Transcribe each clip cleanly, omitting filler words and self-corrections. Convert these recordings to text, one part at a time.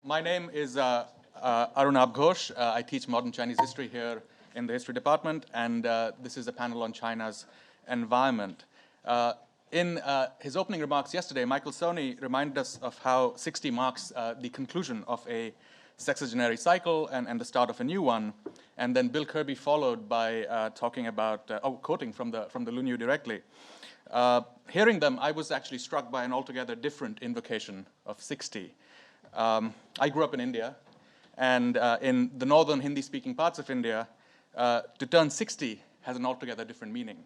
My name is Arunabh Ghosh. I teach modern Chinese history here in the history department, and this is a panel on China's environment. In his opening remarks yesterday, Michael Sony reminded us of how 60 marks the conclusion of a sexagenary cycle and the start of a new one. And then Bill Kirby followed by talking about, quoting from the Lunyu directly. Hearing them, I was actually struck by an altogether different invocation of 60. I grew up in India, and in the northern Hindi-speaking parts of India, to turn 60 has an altogether different meaning.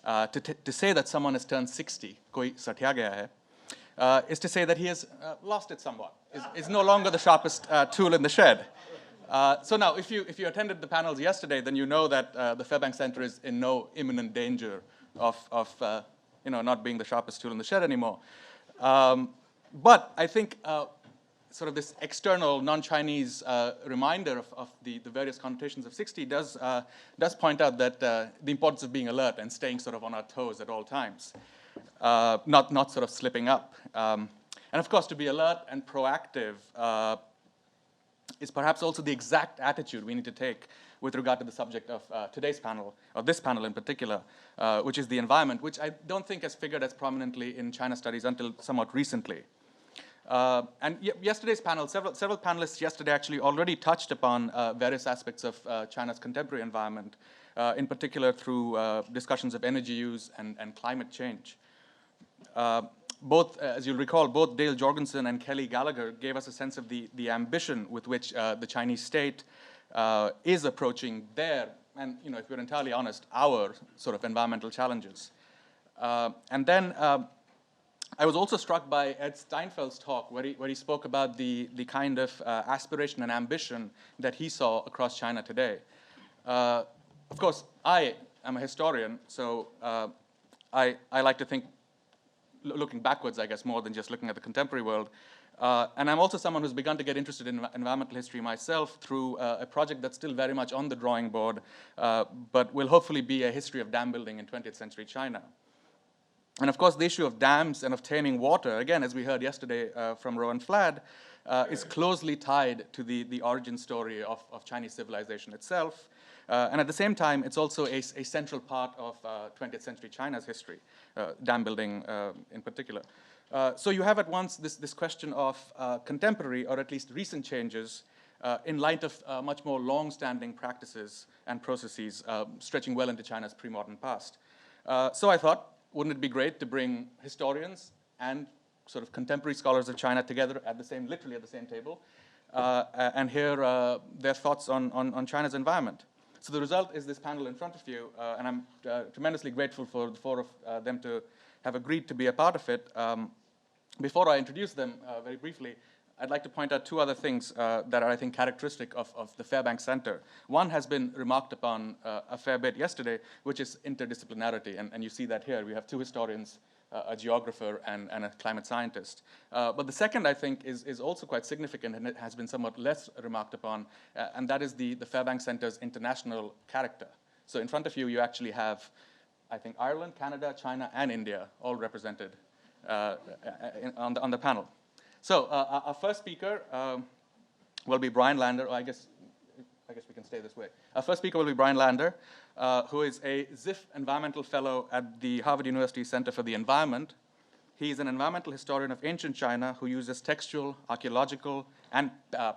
To say that someone has turned 60, koi satya gaya hai, is to say that he has lost it somewhat, is no longer the sharpest tool in the shed. So now, if you attended the panels yesterday, then you know that the Fairbank Center is in no imminent danger of not being the sharpest tool in the shed anymore. But I think sort of this external non-Chinese reminder of the various connotations of 60 does point out that the importance of being alert and staying sort of on our toes at all times, not sort of slipping up. And of course, to be alert and proactive is perhaps also the exact attitude we need to take with regard to the subject of today's panel, or this panel in particular, which is the environment, which I don't think has figured as prominently in China studies until somewhat recently. And yesterday's panel, several panelists yesterday actually already touched upon various aspects of China's contemporary environment, in particular through discussions of energy use and climate change. Both, as you'll recall, both Dale Jorgensen and Kelly Gallagher gave us a sense of the ambition with which the Chinese state is approaching their, and if we're entirely honest, our sort of environmental challenges. And then I was also struck by Ed Steinfeld's talk, where he spoke about the kind of aspiration and ambition that he saw across China today. Of course, I am a historian, so I like to think looking backwards, I guess, more than just looking at the contemporary world. And I'm also someone who's begun to get interested in environmental history myself through a project that's still very much on the drawing board, but will hopefully be a history of dam building in 20th century China. And of course, the issue of dams and of taming water, again, as we heard yesterday from Rowan Fladd, is closely tied to the origin story of Chinese civilization itself. And at the same time, it's also a central part of 20th century China's history, dam building in particular. So you have at once this question of contemporary, or at least recent changes, in light of much more long-standing practices and processes stretching well into China's pre-modern past. So I thought, wouldn't it be great to bring historians and sort of contemporary scholars of China together at literally at the same table, and hear their thoughts on China's environment. So the result is this panel in front of you, and I'm tremendously grateful for the four of them to have agreed to be a part of it. Before I introduce them very briefly, I'd like to point out two other things that are, I think, characteristic of the Fairbank Center. One has been remarked upon a fair bit yesterday, which is interdisciplinarity, and you see that here. We have two historians, a geographer, and a climate scientist. But the second, I think, is also quite significant, and it has been somewhat less remarked upon, and that is the Fairbank Center's international character. So in front of you, you actually have, I think, Ireland, Canada, China, and India all represented on the panel. So our first speaker will be Brian Lander. I guess we can stay this way. Our first speaker will be Brian Lander, who is a ZIF Environmental Fellow at the Harvard University Center for the Environment. He is an environmental historian of ancient China who uses textual, archaeological, and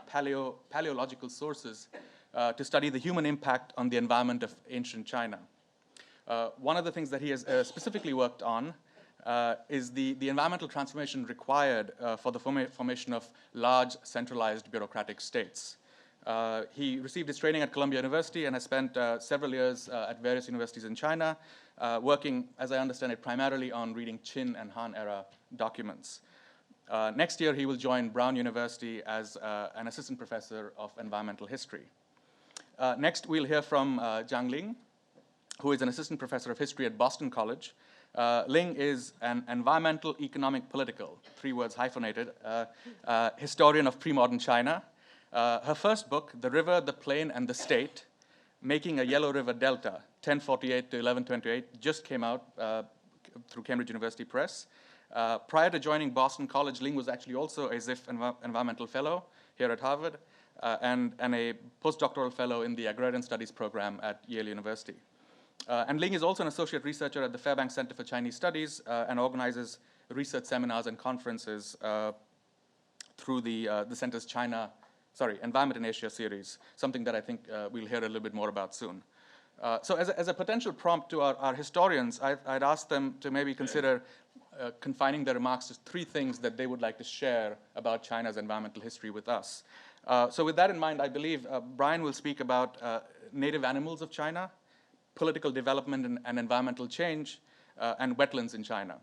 paleological sources to study the human impact on the environment of ancient China. One of the things that he has specifically worked on is the environmental transformation required for the formation of large centralized bureaucratic states. He received his training at Columbia University and has spent several years at various universities in China, working, as I understand it, primarily on reading Qin and Han era documents. Next year, he will join Brown University as an assistant professor of environmental history. Next, we'll hear from Zhang Ling, who is an assistant professor of history at Boston College. Ling is an environmental, economic, political, 3 words hyphenated, historian of pre-modern China. Her first book, The River, the Plain, and the State, Making a Yellow River Delta, 1048 to 1128, just came out through Cambridge University Press. Prior to joining Boston College, Ling was actually also a ZIF environmental fellow. here at Harvard, and a postdoctoral fellow in the Agrarian Studies program at Yale University. And Ling is also an associate researcher at the Fairbank Center for Chinese Studies and organizes research seminars and conferences through the center's Environment in Asia series, something that I think we'll hear a little bit more about soon. So as a potential prompt to our historians, I'd ask them to maybe consider confining their remarks to 3 things that they would like to share about China's environmental history with us. So with that in mind, I believe Brian will speak about native animals of China, political development and environmental change, and wetlands in China.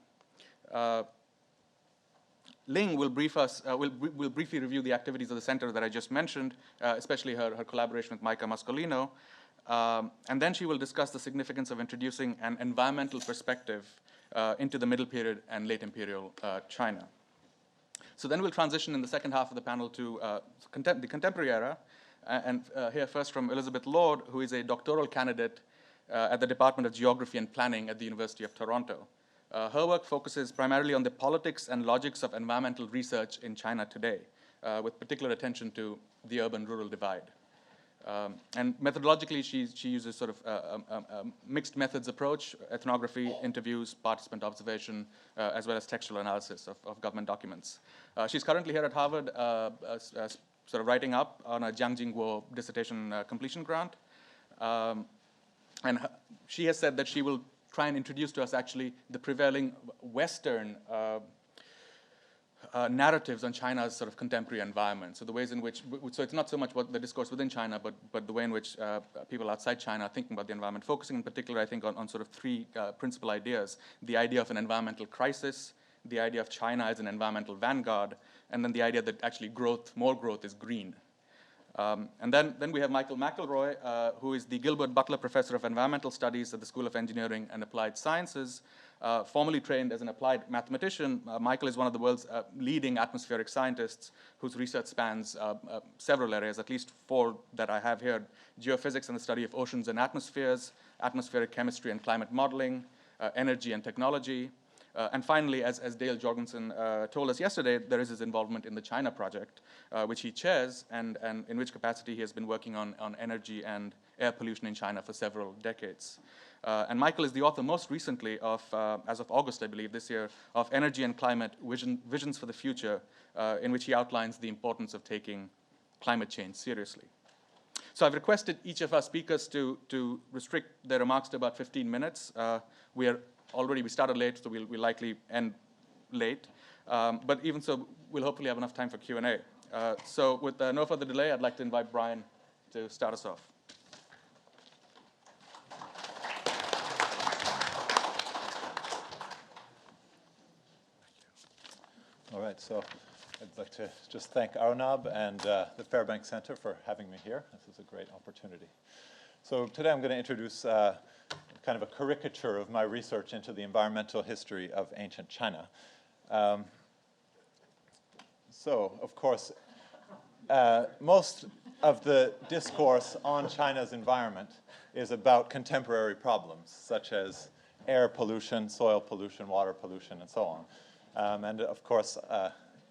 Ling will will briefly review the activities of the center that I just mentioned, especially her collaboration with Michael McElroy. And then she will discuss the significance of introducing an environmental perspective into the Middle Period and Late Imperial China. So then we'll transition in the second half of the panel to the contemporary era, and hear first from Elizabeth Lord, who is a doctoral candidate at the Department of Geography and Planning at the University of Toronto. Her work focuses primarily on the politics and logics of environmental research in China today, with particular attention to the urban-rural divide. And methodologically, she uses sort of a mixed methods approach: ethnography, interviews, participant observation, as well as textual analysis of government documents. She's currently here at Harvard, sort of writing up on a Jiang Jingguo dissertation completion grant. And she has said that she will try and introduce to us actually the prevailing Western narratives on China's sort of contemporary environment. So the ways in which, so it's not so much what the discourse within China, but the way in which people outside China are thinking about the environment, focusing in particular, I think, on sort of 3 principal ideas: the idea of an environmental crisis, the idea of China as an environmental vanguard, and then the idea that actually more growth is green. And then we have Michael McElroy, who is the Gilbert Butler Professor of Environmental Studies at the School of Engineering and Applied Sciences. Formerly trained as an applied mathematician, Michael is one of the world's leading atmospheric scientists whose research spans several areas, at least 4 that I have here: geophysics and the study of oceans and atmospheres, atmospheric chemistry and climate modeling, energy and technology. And finally, as Dale Jorgensen told us yesterday, there is his involvement in the China project, which he chairs, and in which capacity he has been working on energy and air pollution in China for several decades. And Michael is the author most recently of, as of August, I believe, this year, of Energy and Climate Visions for the Future, in which he outlines the importance of taking climate change seriously. So I've requested each of our speakers to restrict their remarks to about 15 minutes. We started late, so we'll likely end late. But even so, we'll hopefully have enough time for Q&A. So with no further delay, I'd like to invite Brian to start us off. All right, so I'd like to just thank Arunabh and the Fairbank Center for having me here. This is a great opportunity. So today I'm going to introduce kind of a caricature of my research into the environmental history of ancient China. So, of course, most of the discourse on China's environment is about contemporary problems, such as air pollution, soil pollution, water pollution, and so on. And of course,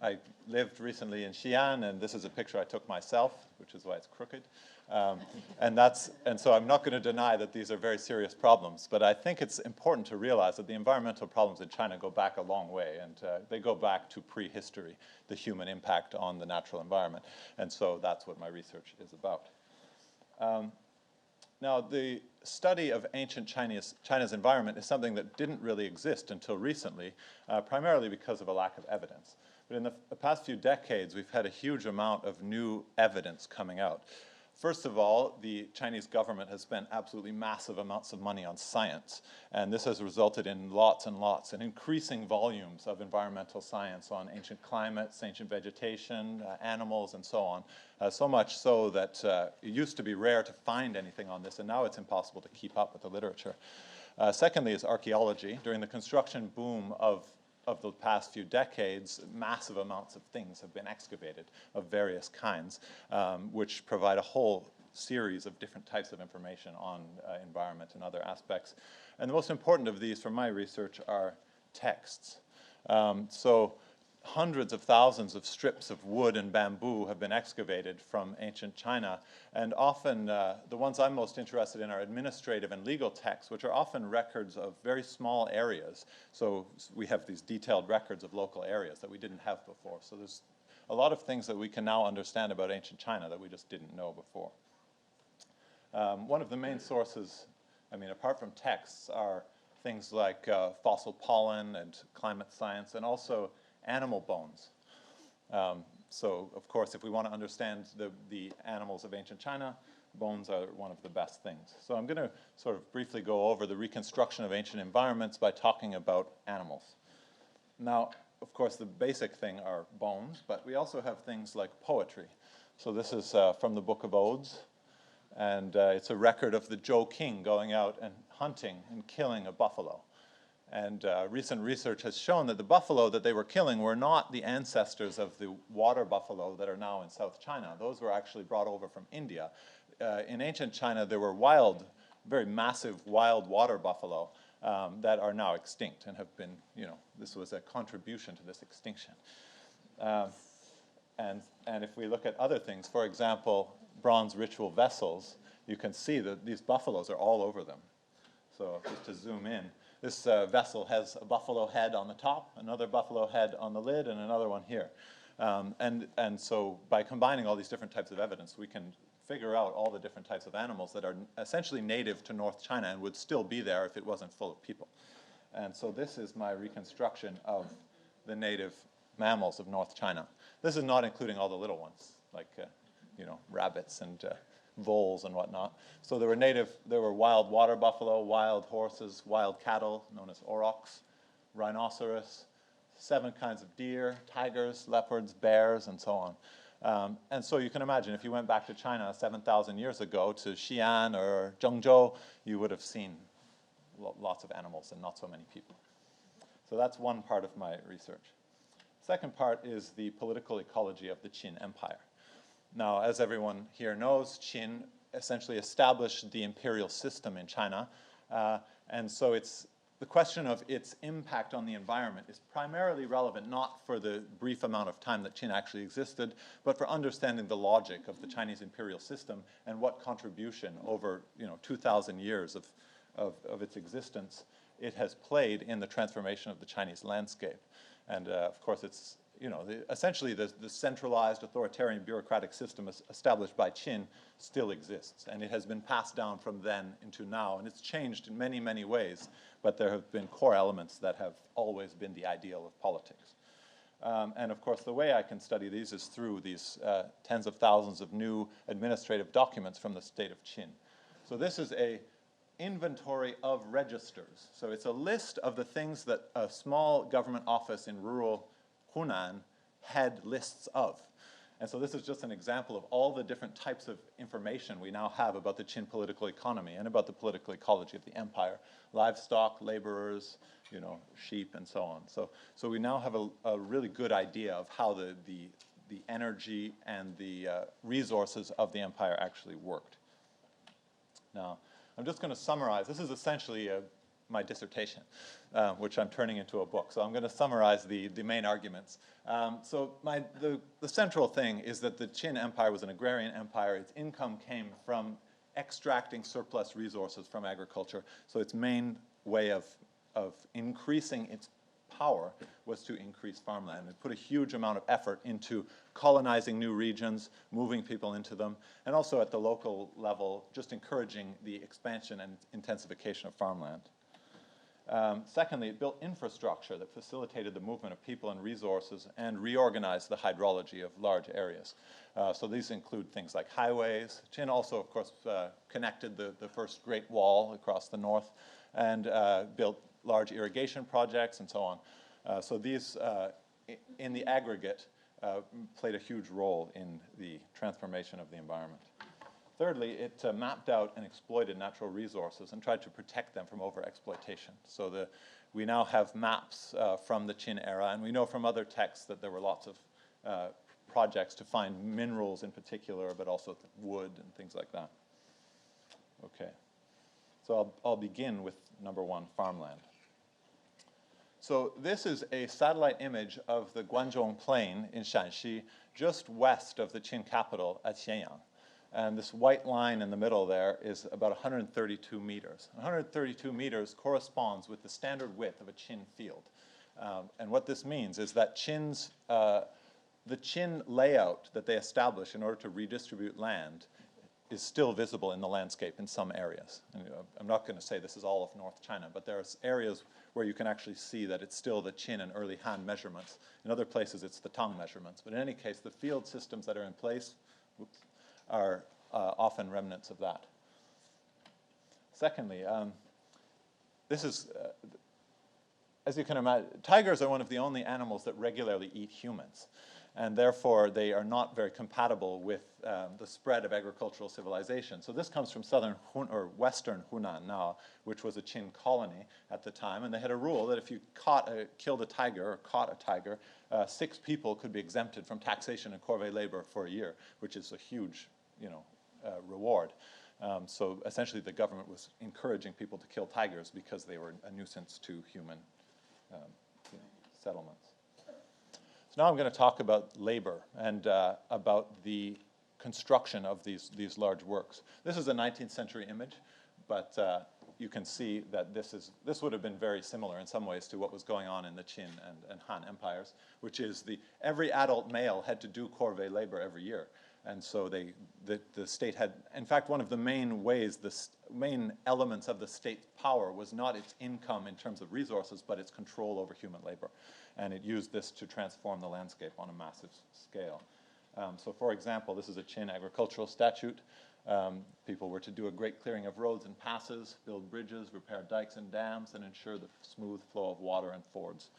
I lived recently in Xi'an, and this is a picture I took myself, which is why it's crooked. And so I'm not going to deny that these are very serious problems, but I think it's important to realize that the environmental problems in China go back a long way, and they go back to prehistory, the human impact on the natural environment. And so that's what my research is about. Now, the study of ancient China's environment is something that didn't really exist until recently, primarily because of a lack of evidence. But in the past few decades, we've had a huge amount of new evidence coming out. First of all, the Chinese government has spent absolutely massive amounts of money on science, and this has resulted in lots and lots and increasing volumes of environmental science on ancient climates, ancient vegetation, animals, and so on. So much so that it used to be rare to find anything on this, and now it's impossible to keep up with the literature. Secondly is archaeology. During the construction boom of the past few decades, massive amounts of things have been excavated of various kinds, which provide a whole series of different types of information on environment and other aspects. And the most important of these, from my research, are texts. So hundreds of thousands of strips of wood and bamboo have been excavated from ancient China, and often the ones I'm most interested in are administrative and legal texts, which are often records of very small areas. So we have these detailed records of local areas that we didn't have before. So there's a lot of things that we can now understand about ancient China that we just didn't know before. One of the main sources, I mean, apart from texts, are things like fossil pollen and climate science, and also animal bones. So, of course, if we want to understand the animals of ancient China, bones are one of the best things. So I'm going to sort of briefly go over the reconstruction of ancient environments by talking about animals. Now, of course, the basic thing are bones, but we also have things like poetry. So this is from the Book of Odes, and it's a record of the Zhou king going out and hunting and killing a buffalo. And recent research has shown that the buffalo that they were killing were not the ancestors of the water buffalo that are now in South China. Those were actually brought over from India. In ancient China, there were wild, very massive wild water buffalo that are now extinct and have been, this was a contribution to this extinction. And if we look at other things, for example, bronze ritual vessels, you can see that these buffaloes are all over them. So just to zoom in, this vessel has a buffalo head on the top, another buffalo head on the lid, and another one here. And so by combining all these different types of evidence, we can figure out all the different types of animals that are essentially native to North China and would still be there if it wasn't full of people. And so this is my reconstruction of the native mammals of North China. This is not including all the little ones, like rabbits and voles and whatnot. So there were wild water buffalo, wild horses, wild cattle, known as aurochs, rhinoceros, 7 kinds of deer, tigers, leopards, bears, and so on. And so you can imagine if you went back to China 7,000 years ago, to Xi'an or Zhengzhou, you would have seen lots of animals and not so many people. So that's one part of my research. Second part is the political ecology of the Qin Empire. Now, as everyone here knows, Qin essentially established the imperial system in China, and so the question of its impact on the environment is primarily relevant not for the brief amount of time that Qin actually existed, but for understanding the logic of the Chinese imperial system and what contribution over 2,000 years of its existence it has played in the transformation of the Chinese landscape. And of course, it's essentially the centralized authoritarian bureaucratic system established by Qin still exists, and it has been passed down from then into now, and it's changed in many, many ways, but there have been core elements that have always been the ideal of politics. And of course, the way I can study these is through these tens of thousands of new administrative documents from the state of Qin. So this is a inventory of registers. So it's a list of the things that a small government office in rural Hunan had lists of. And so this is just an example of all the different types of information we now have about the Qin political economy and about the political ecology of the empire. Livestock, laborers, sheep, and so on. So we now have a really good idea of how the energy and the resources of the empire actually worked. Now, I'm just going to summarize. This is essentially my dissertation, which I'm turning into a book. So I'm going to summarize the main arguments. So the central thing is that the Qin Empire was an agrarian empire. Its income came from extracting surplus resources from agriculture. So its main way of increasing its power was to increase farmland. It put a huge amount of effort into colonizing new regions, moving people into them, and also at the local level, just encouraging the expansion and intensification of farmland. Secondly, it built infrastructure that facilitated the movement of people and resources and reorganized the hydrology of large areas. So these include things like highways. Qin also, of course, connected the first Great Wall across the north and built large irrigation projects and so on. So these, in the aggregate, played a huge role in the transformation of the environment. Thirdly, it mapped out and exploited natural resources and tried to protect them from overexploitation. So we now have maps from the Qin era, and we know from other texts that there were lots of projects to find minerals in particular, but also wood and things like that. Okay, so I'll begin with number one, farmland. So this is a satellite image of the Guanzhong Plain in Shanxi, just west of the Qin capital at Xianyang. And this white line in the middle there is about 132 meters. 132 meters corresponds with the standard width of a Qin field. And what this means is that the Qin layout that they established in order to redistribute land is still visible in the landscape in some areas. And, I'm not going to say this is all of North China, but there are areas where you can actually see that it's still the Qin and early Han measurements. In other places, it's the Tang measurements. But in any case, the field systems that are in place are often remnants of that. Secondly, this is, as you can imagine, tigers are one of the only animals that regularly eat humans. And therefore, they are not very compatible with the spread of agricultural civilization. So this comes from western Hunan now, which was a Qin colony at the time. And they had a rule that if you killed a tiger or caught a tiger, 6 people could be exempted from taxation and corvée labor for a year, which is a huge, reward. So essentially, the government was encouraging people to kill tigers because they were a nuisance to human settlements. So now I'm going to talk about labor and about the construction of these large works. This is a 19th century image, but you can see that this would have been very similar in some ways to what was going on in the Qin and Han empires, which is every adult male had to do corvée labor every year. And so the state had, in fact, one of the main ways, main elements of the state's power was not its income in terms of resources, but its control over human labor. And it used this to transform the landscape on a massive scale. So for example, this is a Qin agricultural statute. People were to do a great clearing of roads and passes, build bridges, repair dikes and dams, and ensure the smooth flow of water and fords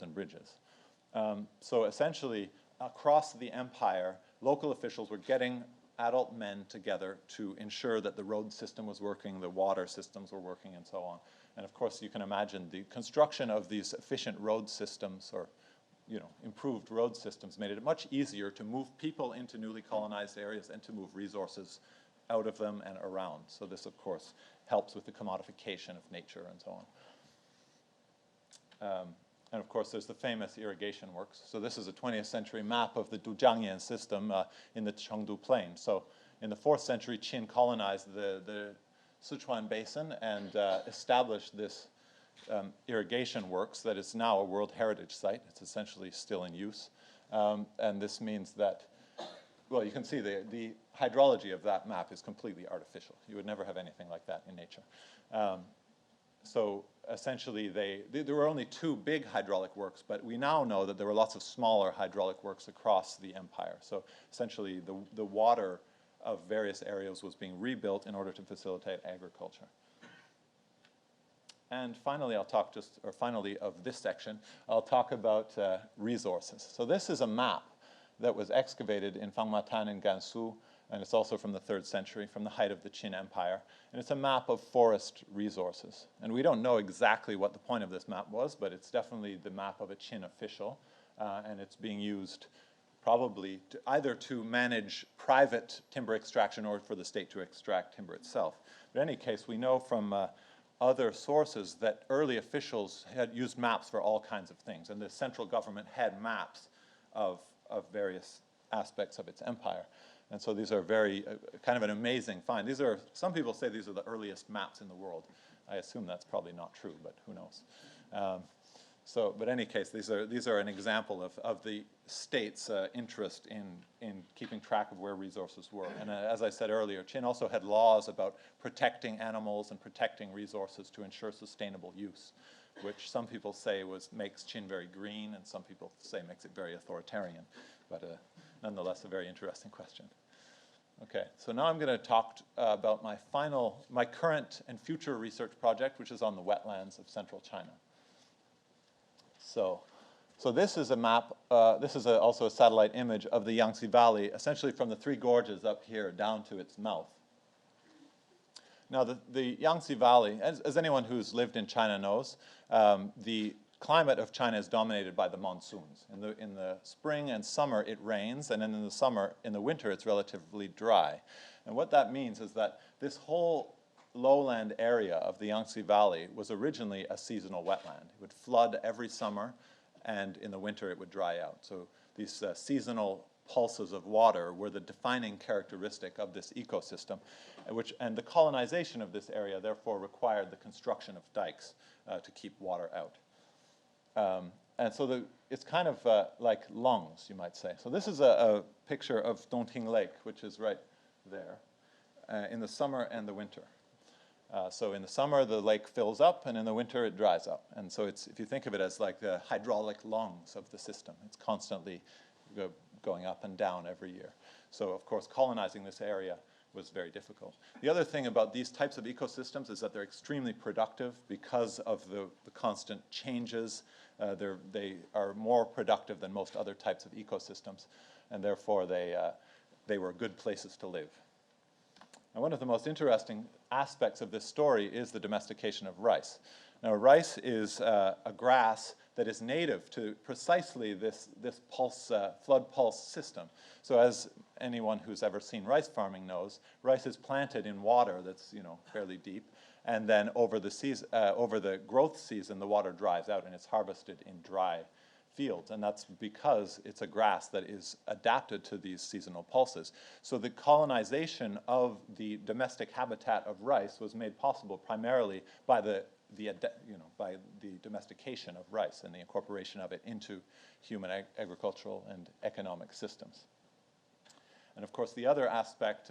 and bridges. So essentially, across the empire, local officials were getting adult men together to ensure that the road system was working, the water systems were working, and so on. And of course, you can imagine the construction of these efficient road systems or improved road systems made it much easier to move people into newly colonized areas and to move resources out of them and around. So this, of course, helps with the commodification of nature and so on. And of course, there's the famous Irrigation Works. So this is a 20th century map of the Dujiangyan system in the Chengdu Plain. So in the 4th century, Qin colonized the Sichuan Basin and established this irrigation works that is now a World Heritage Site. It's essentially still in use. And this means that, well, you can see the hydrology of that map is completely artificial. You would never have anything like that in nature. So essentially, there were only 2 big hydraulic works, but we now know that there were lots of smaller hydraulic works across the empire. So essentially, the water of various areas was being rebuilt in order to facilitate agriculture. And finally, finally of this section, I'll talk about resources. So this is a map that was excavated in Fangmatan in Gansu, and it's also from the 3rd century, from the height of the Qin Empire. And it's a map of forest resources. And we don't know exactly what the point of this map was, but it's definitely the map of a Qin official, and it's being used probably either to manage private timber extraction or for the state to extract timber itself. But in any case, we know from other sources that early officials had used maps for all kinds of things, and the central government had maps of various aspects of its empire. And so these are very, kind of an amazing find. Some people say these are the earliest maps in the world. I assume that's probably not true, but who knows. But in any case, these are an example of the state's interest in keeping track of where resources were. And as I said earlier, Qin also had laws about protecting animals and protecting resources to ensure sustainable use, which some people say makes Qin very green, and some people say makes it very authoritarian. But nonetheless, a very interesting question. Okay, so now I'm going to talk about my current and future research project, which is on the wetlands of central China. So this is a map, this is also a satellite image of the Yangtze Valley, essentially from the 3 gorges up here down to its mouth. Now the Yangtze Valley, as anyone who's lived in China knows, the climate of China is dominated by the monsoons. In the spring and summer it rains, and then in the winter it's relatively dry. And what that means is that this whole lowland area of the Yangtze Valley was originally a seasonal wetland. It would flood every summer, and in the winter it would dry out. So these seasonal pulses of water were the defining characteristic of this ecosystem, and the colonization of this area therefore required the construction of dikes to keep water out. And so it's kind of like lungs, you might say. So this is a picture of Dongting Lake, which is right there, in the summer and the winter. So in the summer, the lake fills up, and in the winter, it dries up. And so if you think of it as like the hydraulic lungs of the system, it's constantly going up and down every year. So of course, colonizing this area was very difficult. The other thing about these types of ecosystems is that they're extremely productive because of the constant changes. They are more productive than most other types of ecosystems, and therefore they were good places to live. Now, one of the most interesting aspects of this story is the domestication of rice. Now, rice is a grass that is native to precisely this pulse, flood pulse system. So as anyone who's ever seen rice farming knows, rice is planted in water that's fairly deep, and then over the growth season, the water dries out and it's harvested in dry fields, and that's because it's a grass that is adapted to these seasonal pulses. So the colonization of the domestic habitat of rice was made possible primarily by the domestication of rice and the incorporation of it into human agricultural and economic systems. And of course, the other aspect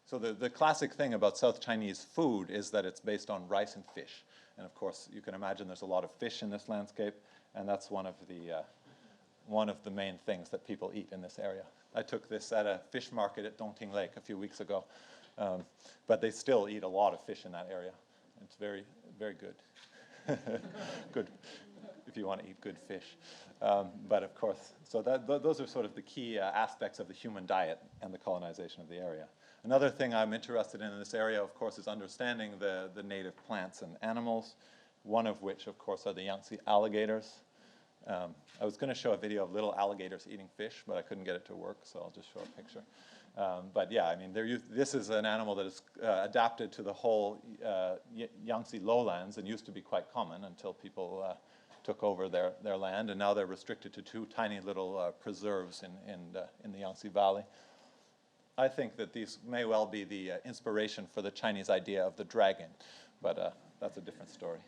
so the classic thing about South Chinese food is that it's based on rice and fish. And of course, you can imagine there's a lot of fish in this landscape, and that's one of the main things that people eat in this area. I took this at a fish market at Dongting Lake a few weeks ago, but they still eat a lot of fish in that area. It's very, very good. Good if you want to eat good fish. But of course, so those are sort of the key aspects of the human diet and the colonization of the area. Another thing I'm interested in this area, of course, is understanding the native plants and animals, one of which, of course, are the Yangtze alligators. I was going to show a video of little alligators eating fish, but I couldn't get it to work, so I'll just show a picture. But yeah, I mean, this is an animal that is adapted to the whole Yangtze lowlands and used to be quite common until people took over their land, and now they're restricted to 2 tiny little preserves in the Yangtze Valley. I think that these may well be the inspiration for the Chinese idea of the dragon, but that's a different story.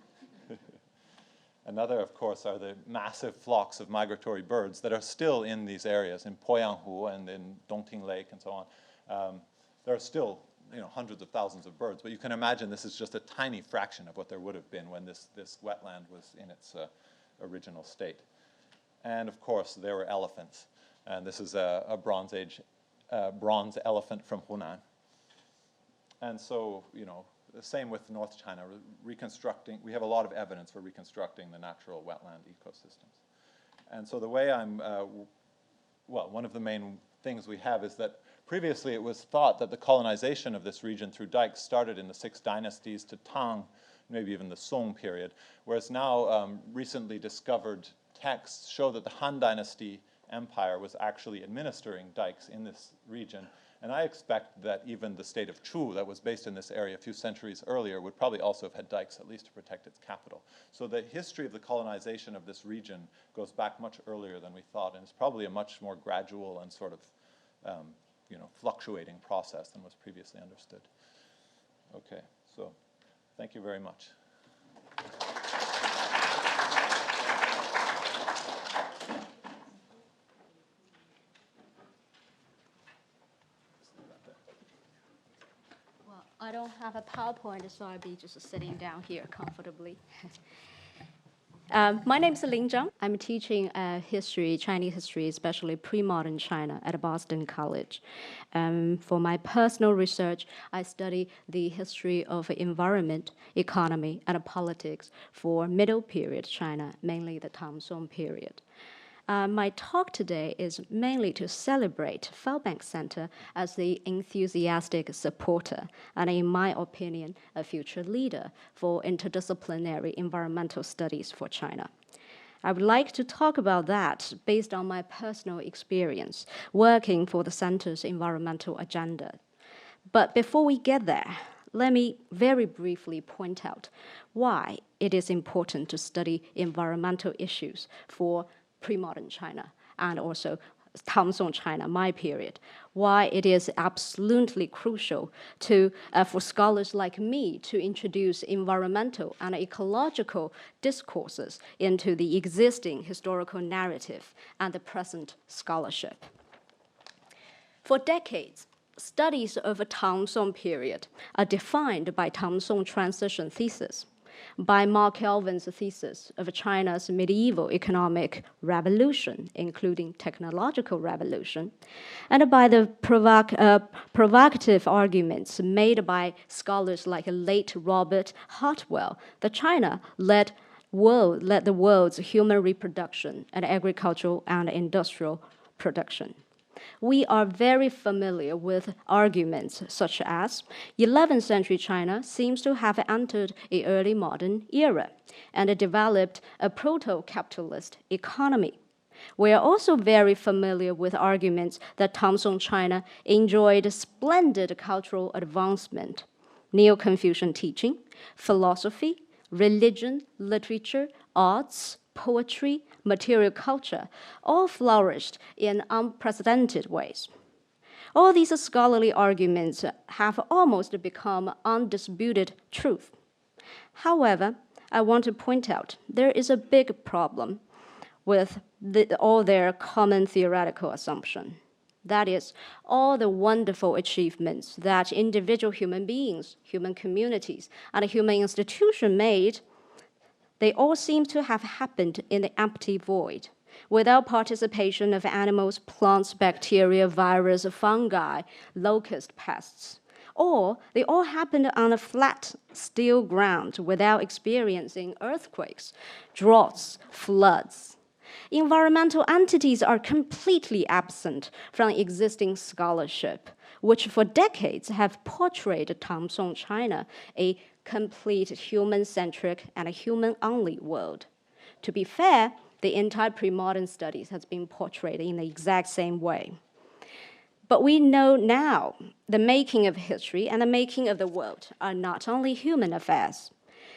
Another, of course, are the massive flocks of migratory birds that are still in these areas, in Poyanghu and in Dongting Lake and so on. There are still hundreds of thousands of birds, but you can imagine this is just a tiny fraction of what there would have been when this wetland was in its original state. And of course, there were elephants. And this is a Bronze Age bronze elephant from Hunan. And so, the same with North China, we have a lot of evidence for reconstructing the natural wetland ecosystems. And so the way one of the main things we have is that previously it was thought that the colonization of this region through dikes started in the 6 dynasties to Tang, maybe even the Song period, whereas now recently discovered texts show that the Han Dynasty Empire was actually administering dikes in this region. And I expect that even the state of Chu that was based in this area a few centuries earlier would probably also have had dikes, at least to protect its capital. So the history of the colonization of this region goes back much earlier than we thought, and it's probably a much more gradual and sort of fluctuating process than was previously understood. Okay, so thank you very much. I don't have a PowerPoint, so I'll be just sitting down here comfortably. My name is Ling Zhang. I'm teaching history, Chinese history, especially pre-modern China at Boston College. For my personal research, I study the history of environment, economy, and politics for middle period China, mainly the Tang Song period. My talk today is mainly to celebrate Fairbank Center as the enthusiastic supporter and, in my opinion, a future leader for interdisciplinary environmental studies for China. I would like to talk about that based on my personal experience working for the center's environmental agenda. But before we get there, let me very briefly point out why it is important to study environmental issues for pre-modern China and also Tang Song China, my period, why it is absolutely crucial for scholars like me to introduce environmental and ecological discourses into the existing historical narrative and the present scholarship. For decades, studies of a Tang Song period are defined by Tang Song transition thesis, by Mark Kelvin's thesis of China's medieval economic revolution, including technological revolution, and by the provocative arguments made by scholars like late Robert Hartwell that China led the world's human reproduction and agricultural and industrial production. We are very familiar with arguments such as 11th century China seems to have entered an early modern era and developed a proto-capitalist economy. We are also very familiar with arguments that Tang Song China enjoyed splendid cultural advancement, Neo-Confucian teaching, philosophy, religion, literature, arts, poetry, material culture, all flourished in unprecedented ways. All these scholarly arguments have almost become undisputed truth. However, I want to point out there is a big problem with all their common theoretical assumption. That is, all the wonderful achievements that individual human beings, human communities, and human institutions made, they all seem to have happened in the empty void, without participation of animals, plants, bacteria, virus, fungi, locust pests. Or they all happened on a flat, still ground without experiencing earthquakes, droughts, floods. Environmental entities are completely absent from existing scholarship, which for decades have portrayed Tang Song China a complete human-centric and a human-only world. To be fair, the entire pre-modern studies has been portrayed in the exact same way. But we know now the making of history and the making of the world are not only human affairs.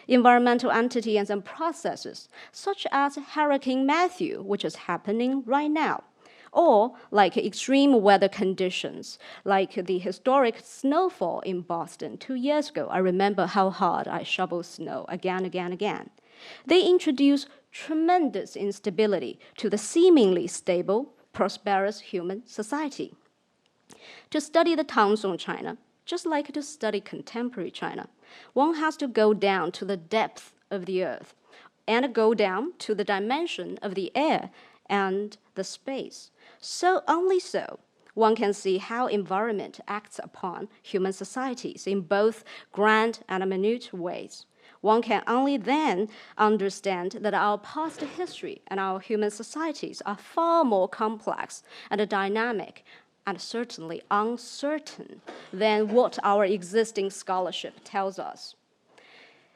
Environmental entities and processes, such as Hurricane Matthew, which is happening right now, or like extreme weather conditions, like the historic snowfall in Boston 2 years ago. I remember how hard I shoveled snow again. They introduce tremendous instability to the seemingly stable, prosperous human society. To study the Tang Song China, just like to study contemporary China, one has to go down to the depth of the earth and go down to the dimension of the air and the space. Only so, one can see how environment acts upon human societies in both grand and minute ways. One can only then understand that our past history and our human societies are far more complex and dynamic and certainly uncertain than what our existing scholarship tells us.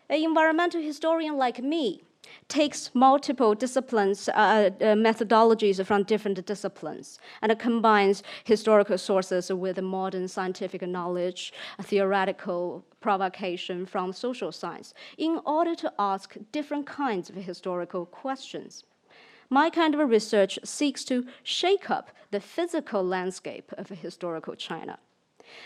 An environmental historian like me takes multiple disciplines, methodologies from different disciplines, and combines historical sources with modern scientific knowledge, theoretical provocation from social science, in order to ask different kinds of historical questions. My kind of research seeks to shake up the physical landscape of historical China.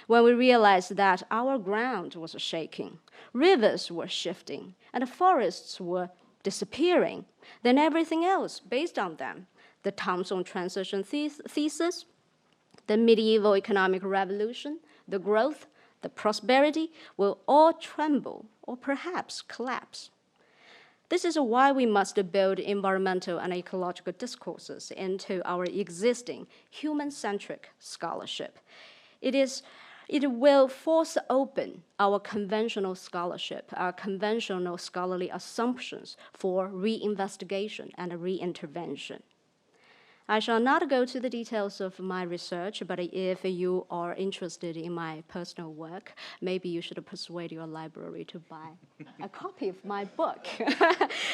When we realized that our ground was shaking, rivers were shifting, and forests were disappearing, then everything else based on them, the Tang Song transition thesis, the medieval economic revolution, the growth, the prosperity, will all tremble or perhaps collapse. This is why we must build environmental and ecological discourses into our existing human-centric scholarship. It will force open our conventional scholarship, our conventional scholarly assumptions for reinvestigation and reintervention. I shall not go to the details of my research, but if you are interested in my personal work, maybe you should persuade your library to buy a copy of my book.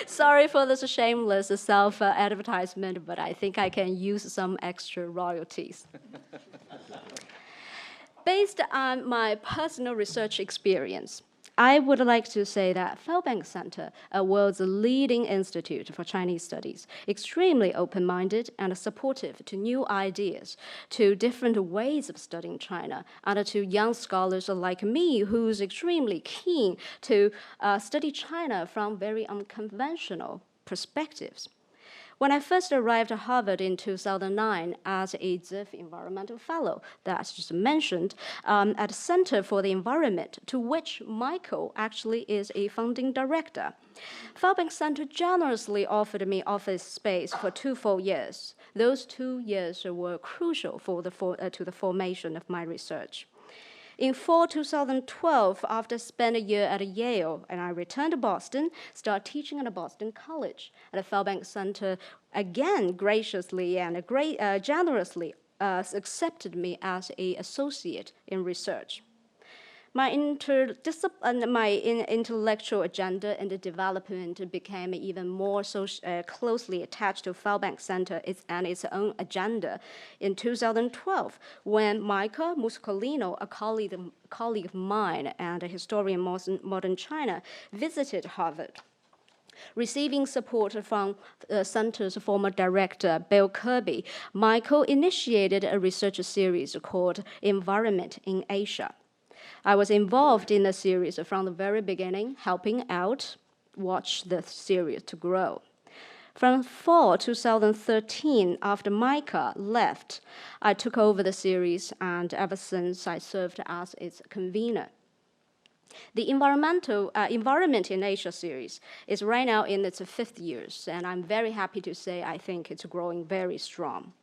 Sorry for this shameless self-advertisement, but I think I can use some extra royalties. Based on my personal research experience, I would like to say that Fairbank Center, a world's leading institute for Chinese studies, extremely open-minded and supportive to new ideas, to different ways of studying China, and to young scholars like me who's extremely keen to study China from very unconventional perspectives. When I first arrived at Harvard in 2009 as a ZIF environmental fellow, that's just mentioned, at Center for the Environment, to which Michael actually is a founding director. Fairbank Center generously offered me office space for 2 full years. Those 2 years were crucial to the formation of my research. In fall 2012, after spending a year at Yale, and I returned to Boston, started teaching at a Boston college. At the Fairbank Center, again, graciously and generously accepted me as an associate in research. My intellectual agenda and the development became even more closely attached to Fairbank Center and its own agenda in 2012, when Michael Muscolino, a colleague of mine and a historian of modern China, visited Harvard. Receiving support from the Center's former director, Bill Kirby, Michael initiated a research series called Environment in Asia. I was involved in the series from the very beginning, helping out, watch the series to grow. From fall 2013, after Micah left, I took over the series, and ever since I served as its convener. The Environment in Asia series is right now in its 5th year, and I'm very happy to say I think it's growing very strong.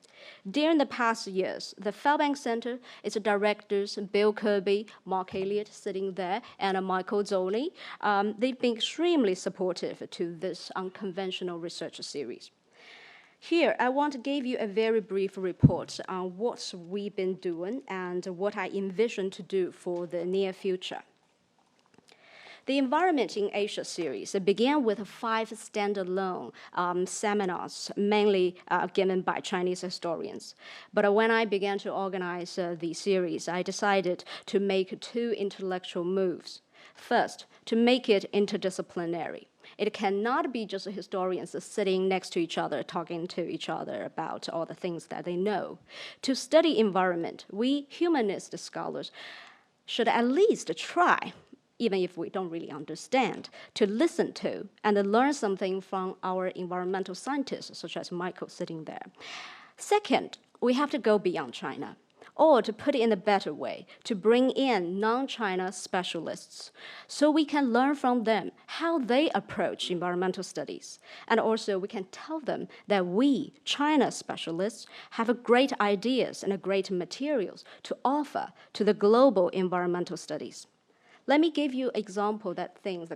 During the past years, the Fairbank Center, its directors, Bill Kirby, Mark Elliott sitting there, and Michael Zoli, they've been extremely supportive to this unconventional research series. Here, I want to give you a very brief report on what we've been doing and what I envision to do for the near future. The Environment in Asia series began with 5 standalone seminars, mainly given by Chinese historians. But when I began to organize the series, I decided to make 2 intellectual moves. First, to make it interdisciplinary. It cannot be just historians sitting next to each other, talking to each other about all the things that they know. To study environment, we humanist scholars should at least try, even if we don't really understand, to listen to and learn something from our environmental scientists, such as Michael sitting there. Second, we have to go beyond China, or to put it in a better way, to bring in non-China specialists so we can learn from them how they approach environmental studies. And also we can tell them that we, China specialists, have great ideas and great materials to offer to the global environmental studies. Let me give you an example the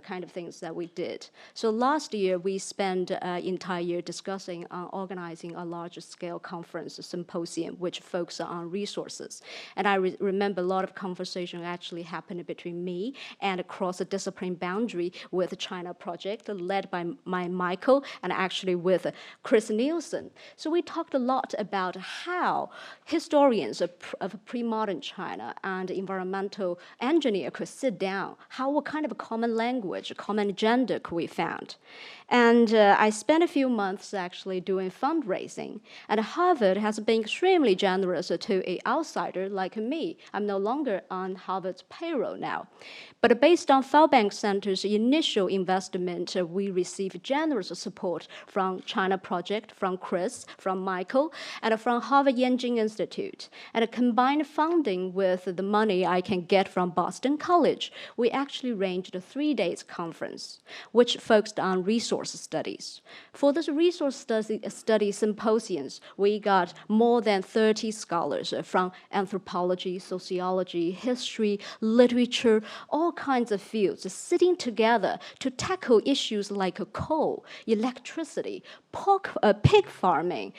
kind of things that we did. So last year, we spent an entire year discussing organizing a large-scale conference, a symposium, which focuses on resources. And I remember a lot of conversation actually happened between me and across a discipline boundary with the China project, led by Michael, and actually with Chris Nielsen. So we talked a lot about how historians of pre-modern China and environmental engineers could sit down, what kind of a common language, a common agenda could we found. And I spent a few months actually doing fundraising. And Harvard has been extremely generous to an outsider like me. I'm no longer on Harvard's payroll now. But based on Fairbank Center's initial investment, we received generous support from China Project, from Chris, from Michael, and from Harvard Yangtze Institute. And a combined funding with the money I can get from Boston College, we actually arranged a 3-day conference, which focused on resource studies. For this resource study symposiums, we got more than 30 scholars from anthropology, sociology, history, literature, all kinds of fields sitting together to tackle issues like coal, electricity, pig farming,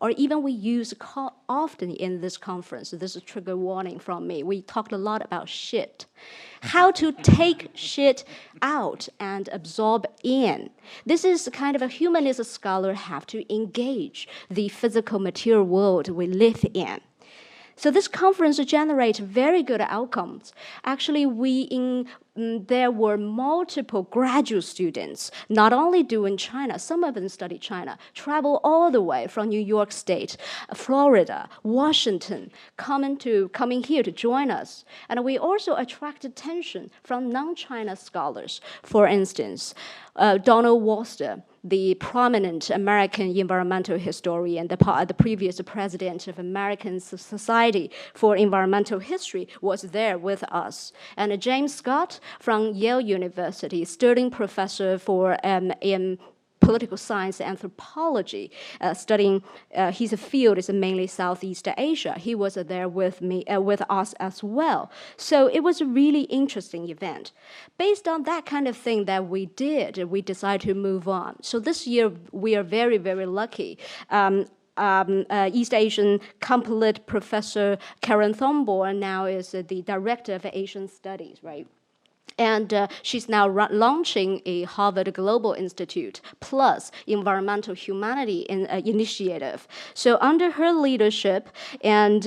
or even we use often in this conference, this is a trigger warning from me, we talked a lot about shit. How to take shit out and absorb in. This is kind of a humanist scholar have to engage the physical material world we live in. So this conference generated very good outcomes. Actually, there were multiple graduate students, not only doing China, some of them study China, travel all the way from New York State, Florida, Washington, coming here to join us. And we also attracted attention from non-China scholars. For instance, Donald Worcester, the prominent American environmental historian, the previous president of American Society for Environmental History, was there with us. And James Scott from Yale University, Sterling Professor in political science anthropology, studying his field is mainly Southeast Asia. He was there with us as well. So it was a really interesting event. Based on that kind of thing that we did, we decided to move on. So this year we are very, very lucky. East Asian Complete Professor Karen Thornborn now is the director of Asian Studies, right? And she's now launching a Harvard Global Institute plus environmental humanity initiative. So under her leadership and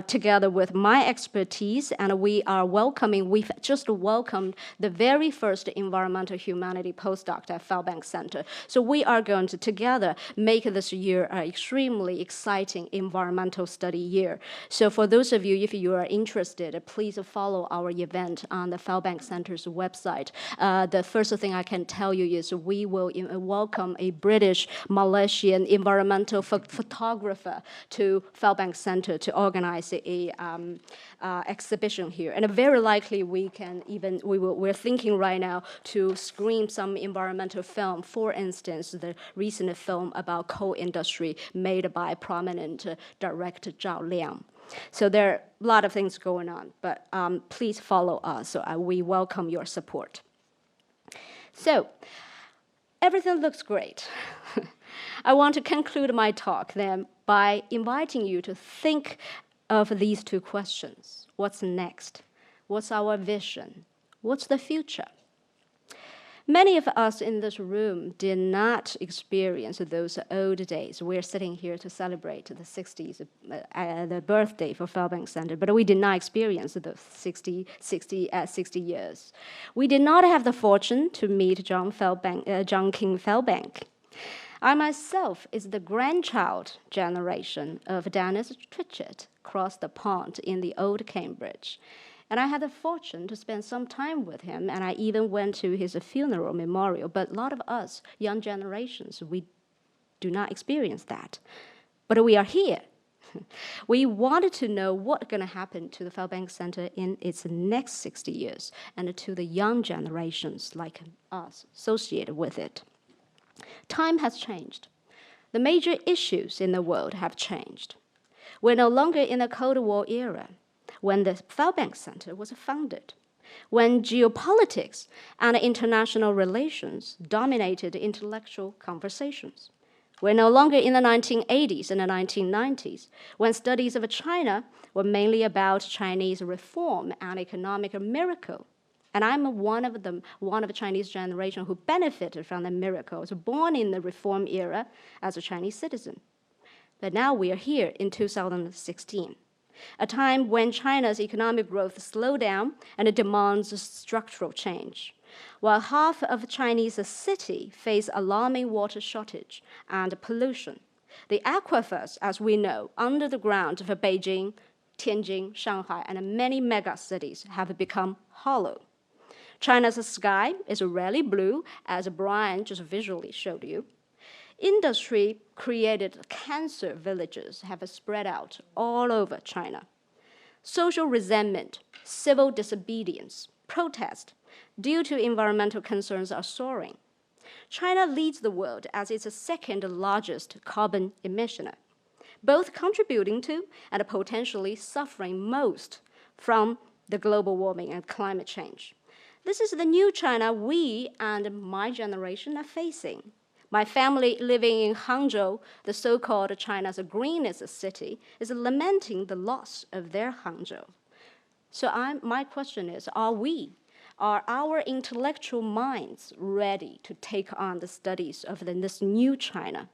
together with my expertise, and we've just welcomed the very first environmental humanity postdoc at Fairbank Center. So we are going to together make this year an extremely exciting environmental study year. So for those of you, if you are interested, please follow our event on the Fairbank Center's website. The first thing I can tell you is we will welcome a British Malaysian environmental photographer to Fairbank Center to organize a exhibition here. And very likely we're thinking right now to screen some environmental film. For instance, the recent film about coal industry made by prominent director Zhao Liang. So there are a lot of things going on, but please follow us. So we welcome your support. So everything looks great. I want to conclude my talk then by inviting you to think of these two questions. What's next? What's our vision? What's the future? Many of us in this room did not experience those old days. We're sitting here to celebrate the 60s, the birthday for Fairbank Center, but we did not experience the 60 years. We did not have the fortune to meet John King Fairbank. I myself is the grandchild generation of Dennis Tritchett, across the pond in the old Cambridge. And I had the fortune to spend some time with him, and I even went to his funeral memorial. But a lot of us, young generations, we do not experience that. But we are here. We wanted to know what's going to happen to the Fairbank Center in its next 60 years, and to the young generations like us associated with it. Time has changed. The major issues in the world have changed. We're no longer in a Cold War era, when the Fairbank Center was founded, when geopolitics and international relations dominated intellectual conversations. We're no longer in the 1980s and the 1990s, when studies of China were mainly about Chinese reform and economic miracle. And I'm one of the Chinese generation who benefited from the miracle. I was born in the reform era as a Chinese citizen. But now we are here in 2016. A time when China's economic growth slowed down and it demands structural change. While half of Chinese city face alarming water shortage and pollution, the aquifers, as we know, under the ground of Beijing, Tianjin, Shanghai, and many mega cities have become hollow. China's sky is rarely blue, as Brian just visually showed you. Industry-created cancer villages have spread out all over China. Social resentment, civil disobedience, protest due to environmental concerns are soaring. China leads the world as its second largest carbon emissioner, both contributing to and potentially suffering most from the global warming and climate change. This is the new China we and my generation are facing. My family living in Hangzhou, the so-called China's greenest city, is lamenting the loss of their Hangzhou. So my question is, are our intellectual minds ready to take on the studies of this new China?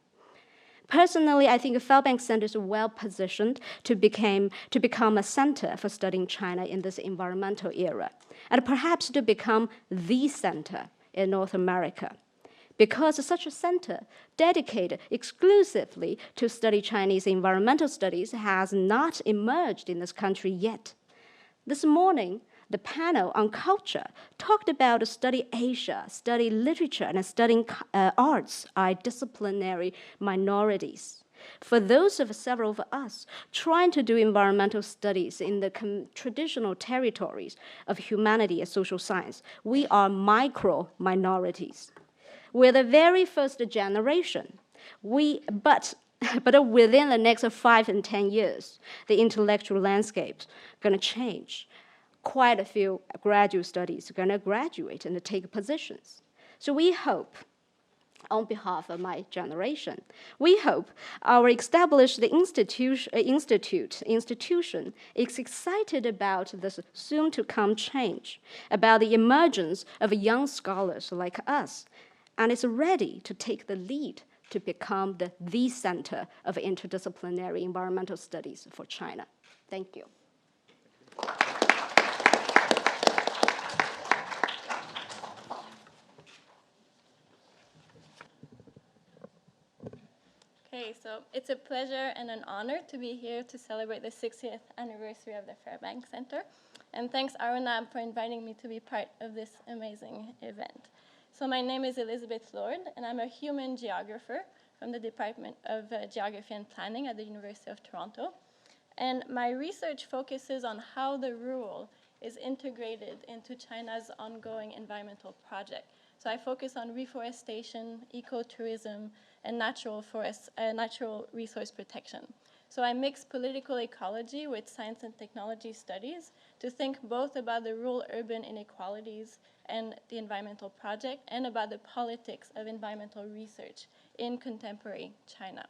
Personally, I think Fairbank Center is well positioned to become a center for studying China in this environmental era, and perhaps to become the center in North America. Because such a center dedicated exclusively to study Chinese environmental studies has not emerged in this country yet. This morning, the panel on culture talked about study Asia, study literature, and studying arts are disciplinary minorities. For those of several of us trying to do environmental studies in the traditional territories of humanity and social science, we are micro-minorities. We're the very first generation. But within the next 5 and 10 years, the intellectual landscape is going to change. Quite a few graduate studies are going to graduate and take positions. So we hope, on behalf of my generation, we hope our established institution is excited about this soon-to-come change, about the emergence of young scholars like us, and is ready to take the lead to become the center of interdisciplinary environmental studies for China. Thank you. Okay, so it's a pleasure and an honor to be here to celebrate the 60th anniversary of the Fairbank Center. And thanks, Arunabh, for inviting me to be part of this amazing event. So my name is Elizabeth Lord, and I'm a human geographer from the Department of Geography and Planning at the University of Toronto. And my research focuses on how the rural is integrated into China's ongoing environmental project. So I focus on reforestation, ecotourism, and natural resource protection. So I mix political ecology with science and technology studies to think both about the rural-urban inequalities and the environmental project, and about the politics of environmental research in contemporary China.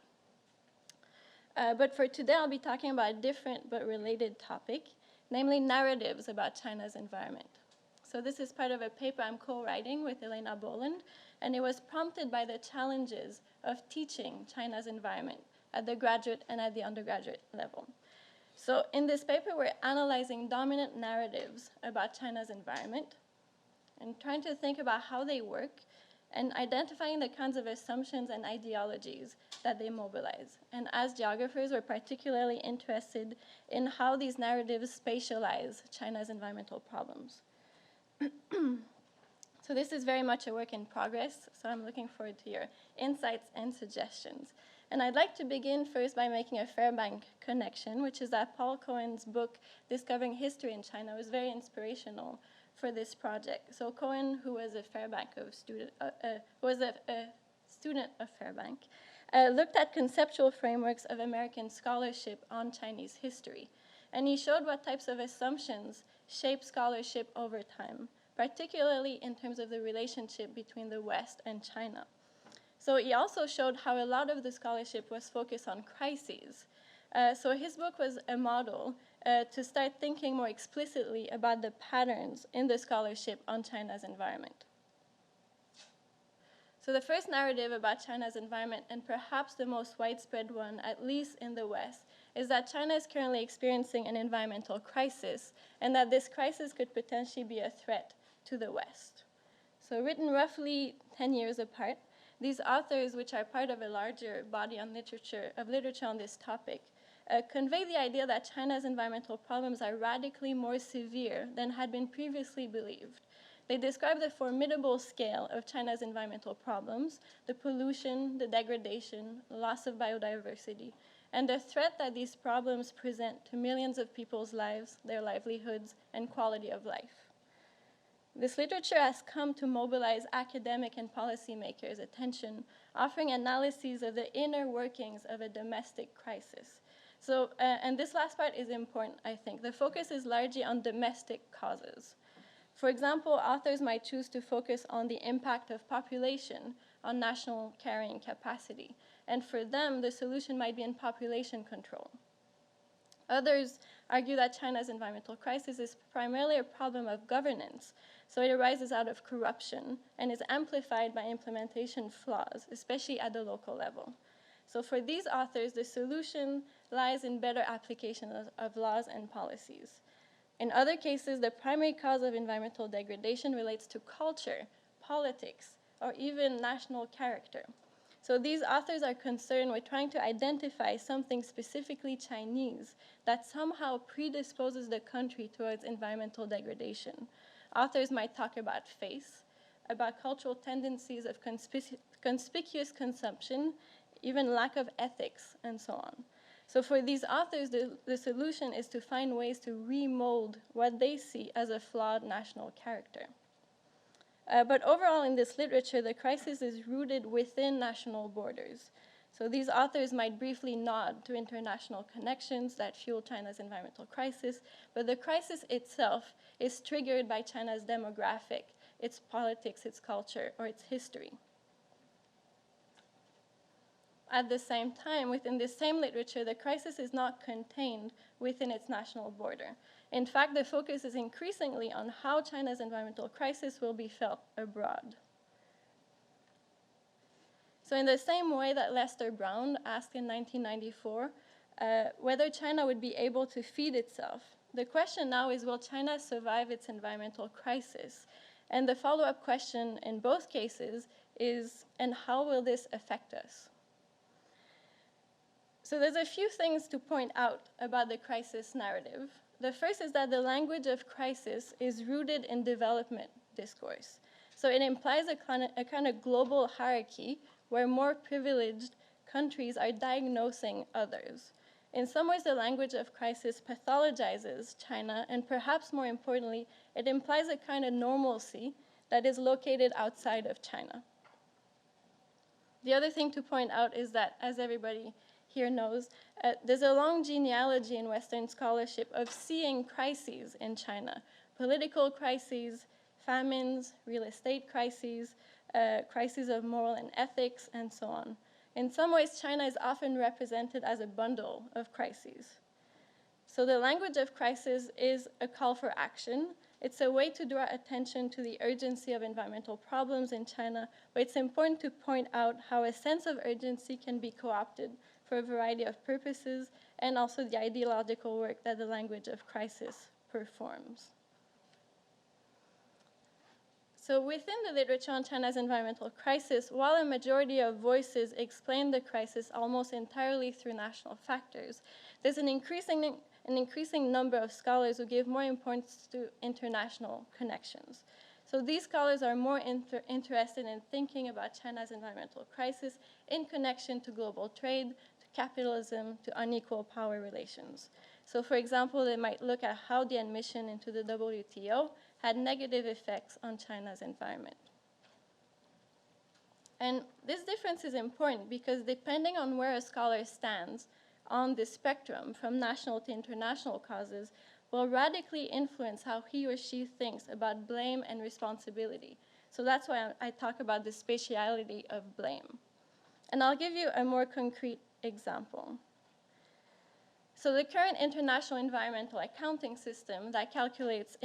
But for today, I'll be talking about a different but related topic, namely narratives about China's environment. So this is part of a paper I'm co-writing with Elena Boland, and it was prompted by the challenges of teaching China's environment at the graduate and at the undergraduate level. So in this paper, we're analyzing dominant narratives about China's environment and trying to think about how they work and identifying the kinds of assumptions and ideologies that they mobilize. And as geographers, we're particularly interested in how these narratives spatialize China's environmental problems. So this is very much a work in progress, so I'm looking forward to your insights and suggestions. And I'd like to begin first by making a Fairbank connection, which is that Paul Cohen's book, Discovering History in China, was very inspirational for this project. So Cohen, who was a student of Fairbank, looked at conceptual frameworks of American scholarship on Chinese history. And he showed what types of assumptions shape scholarship over time, particularly in terms of the relationship between the West and China. So he also showed how a lot of the scholarship was focused on crises. So his book was a model to start thinking more explicitly about the patterns in the scholarship on China's environment. So the first narrative about China's environment, and perhaps the most widespread one, at least in the West, is that China is currently experiencing an environmental crisis, and that this crisis could potentially be a threat to the West. So written roughly 10 years apart, these authors, which are part of a larger body of literature on this topic, convey the idea that China's environmental problems are radically more severe than had been previously believed. They describe the formidable scale of China's environmental problems, the pollution, the degradation, the loss of biodiversity, and the threat that these problems present to millions of people's lives, their livelihoods, and quality of life. This literature has come to mobilize academic and policymakers' attention, offering analyses of the inner workings of a domestic crisis. So, and this last part is important, I think. The focus is largely on domestic causes. For example, authors might choose to focus on the impact of population on national carrying capacity. And for them, the solution might be in population control. Others argue that China's environmental crisis is primarily a problem of governance, so it arises out of corruption and is amplified by implementation flaws, especially at the local level. So for these authors, the solution lies in better application of laws and policies. In other cases, the primary cause of environmental degradation relates to culture, politics, or even national character. So these authors are concerned with trying to identify something specifically Chinese that somehow predisposes the country towards environmental degradation. Authors might talk about face, about cultural tendencies of conspicuous consumption, even lack of ethics, and so on. So for these authors, the solution is to find ways to remold what they see as a flawed national character. But overall in this literature, the crisis is rooted within national borders. So these authors might briefly nod to international connections that fuel China's environmental crisis, but the crisis itself is triggered by China's demographic, its politics, its culture, or its history. At the same time, within this same literature, the crisis is not contained within its national border. In fact, the focus is increasingly on how China's environmental crisis will be felt abroad. So in the same way that Lester Brown asked in 1994 whether China would be able to feed itself, the question now is, will China survive its environmental crisis? And the follow-up question in both cases is, and how will this affect us? So there's a few things to point out about the crisis narrative. The first is that the language of crisis is rooted in development discourse. So it implies a kind of global hierarchy where more privileged countries are diagnosing others. In some ways, the language of crisis pathologizes China, and perhaps more importantly, it implies a kind of normalcy that is located outside of China. The other thing to point out is that, as everybody here knows, there's a long genealogy in Western scholarship of seeing crises in China: political crises, famines, real estate crises, crises of moral and ethics, and so on. In some ways, China is often represented as a bundle of crises. So the language of crisis is a call for action. It's a way to draw attention to the urgency of environmental problems in China, but it's important to point out how a sense of urgency can be co-opted for a variety of purposes, and also the ideological work that the language of crisis performs. So within the literature on China's environmental crisis, while a majority of voices explain the crisis almost entirely through national factors, there's an increasing number of scholars who give more importance to international connections. So these scholars are more interested in thinking about China's environmental crisis in connection to global trade, to capitalism, to unequal power relations. So for example, they might look at how the admission into the WTO had negative effects on China's environment. And this difference is important because depending on where a scholar stands on the spectrum from national to international causes will radically influence how he or she thinks about blame and responsibility. So that's why I talk about the spatiality of blame. And I'll give you a more concrete example. So the current international environmental accounting system that calculates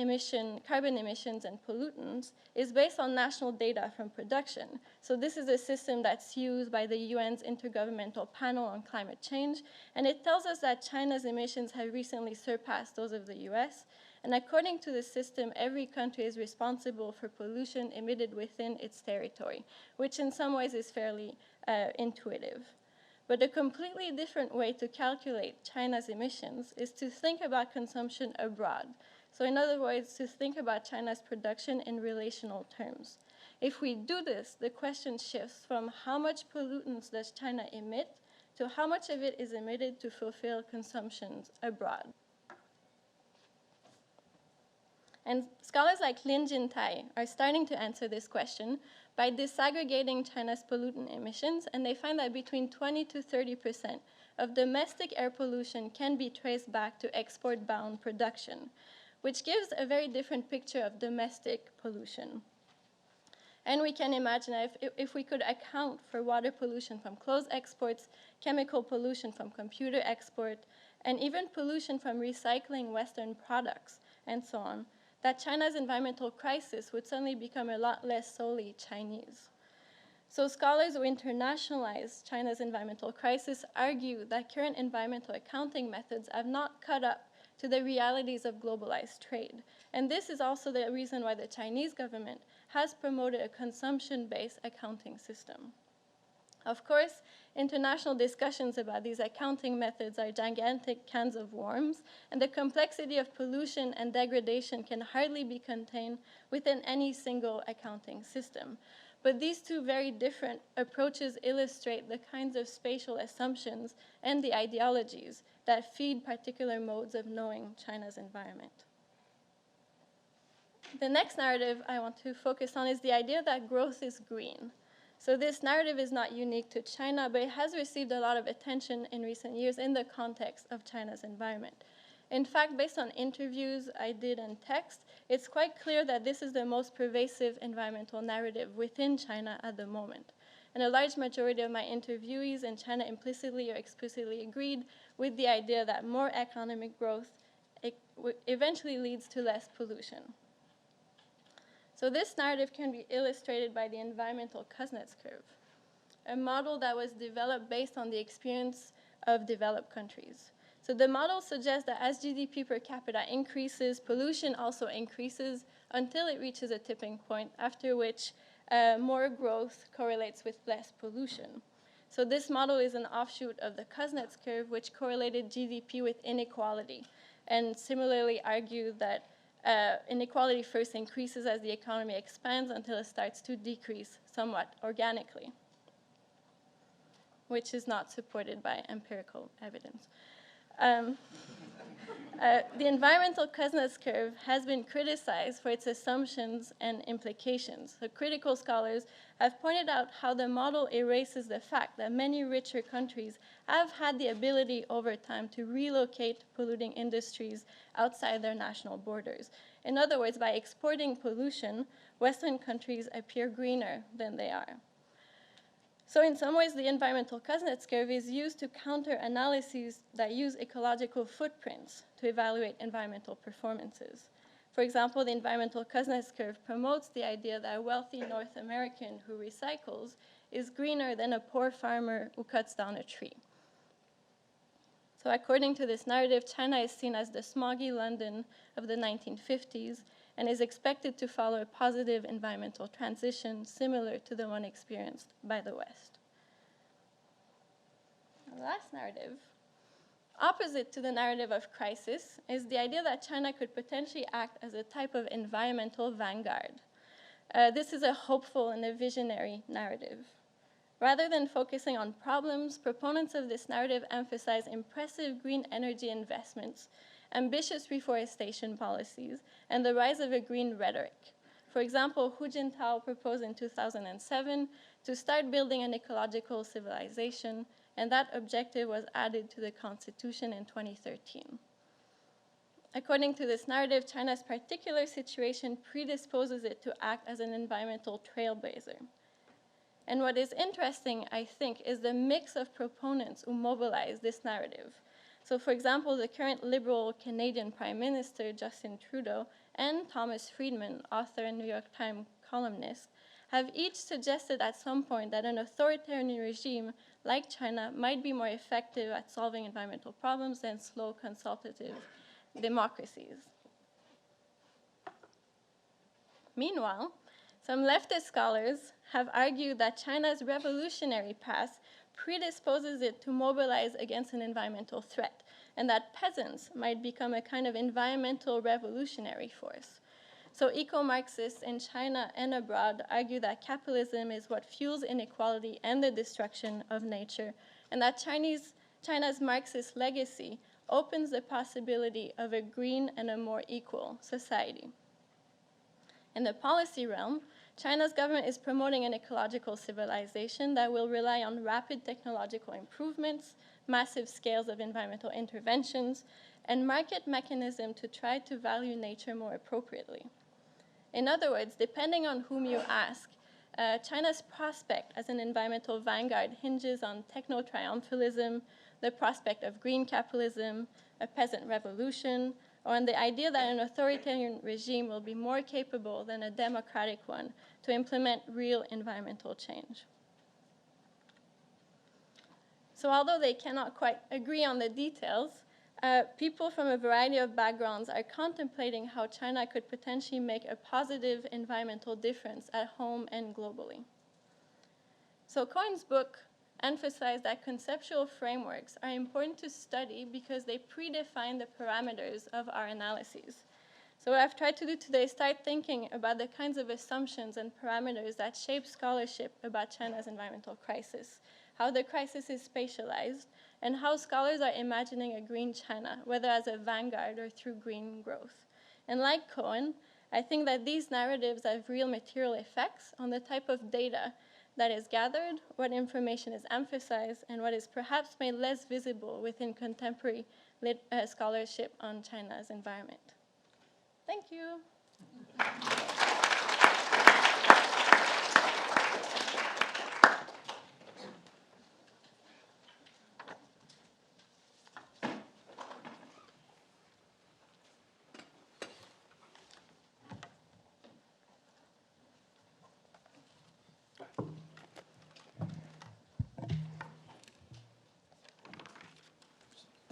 carbon emissions and pollutants is based on national data from production. So this is a system that's used by the UN's Intergovernmental Panel on Climate Change, and it tells us that China's emissions have recently surpassed those of the US. And according to the system, every country is responsible for pollution emitted within its territory, which in some ways is fairly intuitive. But a completely different way to calculate China's emissions is to think about consumption abroad. So in other words, to think about China's production in relational terms. If we do this, the question shifts from how much pollutants does China emit to how much of it is emitted to fulfill consumptions abroad. And scholars like Lin Zhang are starting to answer this question by disaggregating China's pollutant emissions, and they find that between 20 to 30% of domestic air pollution can be traced back to export-bound production, which gives a very different picture of domestic pollution. And we can imagine if we could account for water pollution from clothes exports, chemical pollution from computer export, and even pollution from recycling Western products, and so on, that China's environmental crisis would suddenly become a lot less solely Chinese. So scholars who internationalize China's environmental crisis argue that current environmental accounting methods have not caught up to the realities of globalized trade. And this is also the reason why the Chinese government has promoted a consumption-based accounting system. Of course, international discussions about these accounting methods are gigantic cans of worms, and the complexity of pollution and degradation can hardly be contained within any single accounting system. But these two very different approaches illustrate the kinds of spatial assumptions and the ideologies that feed particular modes of knowing China's environment. The next narrative I want to focus on is the idea that growth is green. So this narrative is not unique to China, but it has received a lot of attention in recent years in the context of China's environment. In fact, based on interviews I did and text, it's quite clear that this is the most pervasive environmental narrative within China at the moment. And a large majority of my interviewees in China implicitly or explicitly agreed with the idea that more economic growth eventually leads to less pollution. So this narrative can be illustrated by the environmental Kuznets curve, a model that was developed based on the experience of developed countries. So the model suggests that as GDP per capita increases, pollution also increases until it reaches a tipping point, after which more growth correlates with less pollution. So this model is an offshoot of the Kuznets curve, which correlated GDP with inequality, and similarly argued that inequality first increases as the economy expands until it starts to decrease somewhat organically, which is not supported by empirical evidence. The environmental Kuznets curve has been criticized for its assumptions and implications. So critical scholars have pointed out how the model erases the fact that many richer countries have had the ability over time to relocate polluting industries outside their national borders. In other words, by exporting pollution, Western countries appear greener than they are. So in some ways, the environmental Kuznets curve is used to counter analyses that use ecological footprints to evaluate environmental performances. For example, the environmental Kuznets curve promotes the idea that a wealthy North American who recycles is greener than a poor farmer who cuts down a tree. So according to this narrative, China is seen as the smoggy London of the 1950s and is expected to follow a positive environmental transition similar to the one experienced by the West. The last narrative, opposite to the narrative of crisis, is the idea that China could potentially act as a type of environmental vanguard. This is a hopeful and a visionary narrative. Rather than focusing on problems, proponents of this narrative emphasize impressive green energy investments, ambitious reforestation policies, and the rise of a green rhetoric. For example, Hu Jintao proposed in 2007 to start building an ecological civilization, and that objective was added to the constitution in 2013. According to this narrative, China's particular situation predisposes it to act as an environmental trailblazer. And what is interesting, I think, is the mix of proponents who mobilize this narrative. So for example, the current liberal Canadian Prime Minister, Justin Trudeau, and Thomas Friedman, author and New York Times columnist, have each suggested at some point that an authoritarian regime like China might be more effective at solving environmental problems than slow consultative democracies. Meanwhile, some leftist scholars have argued that China's revolutionary past predisposes it to mobilize against an environmental threat, and that peasants might become a kind of environmental revolutionary force. So eco-Marxists in China and abroad argue that capitalism is what fuels inequality and the destruction of nature, and that China's Marxist legacy opens the possibility of a green and a more equal society. In the policy realm, China's government is promoting an ecological civilization that will rely on rapid technological improvements, massive scales of environmental interventions, and market mechanisms to try to value nature more appropriately. In other words, depending on whom you ask, China's prospect as an environmental vanguard hinges on techno-triumphalism, the prospect of green capitalism, a peasant revolution, or on the idea that an authoritarian regime will be more capable than a democratic one to implement real environmental change. So although they cannot quite agree on the details, people from a variety of backgrounds are contemplating how China could potentially make a positive environmental difference at home and globally. So Cohen's book emphasized that conceptual frameworks are important to study because they predefine the parameters of our analyses. So what I've tried to do today is start thinking about the kinds of assumptions and parameters that shape scholarship about China's environmental crisis, how the crisis is spatialized, and how scholars are imagining a green China, whether as a vanguard or through green growth. And like Cohen, I think that these narratives have real material effects on the type of data that is gathered, what information is emphasized, and what is perhaps made less visible within contemporary scholarship on China's environment. Thank you.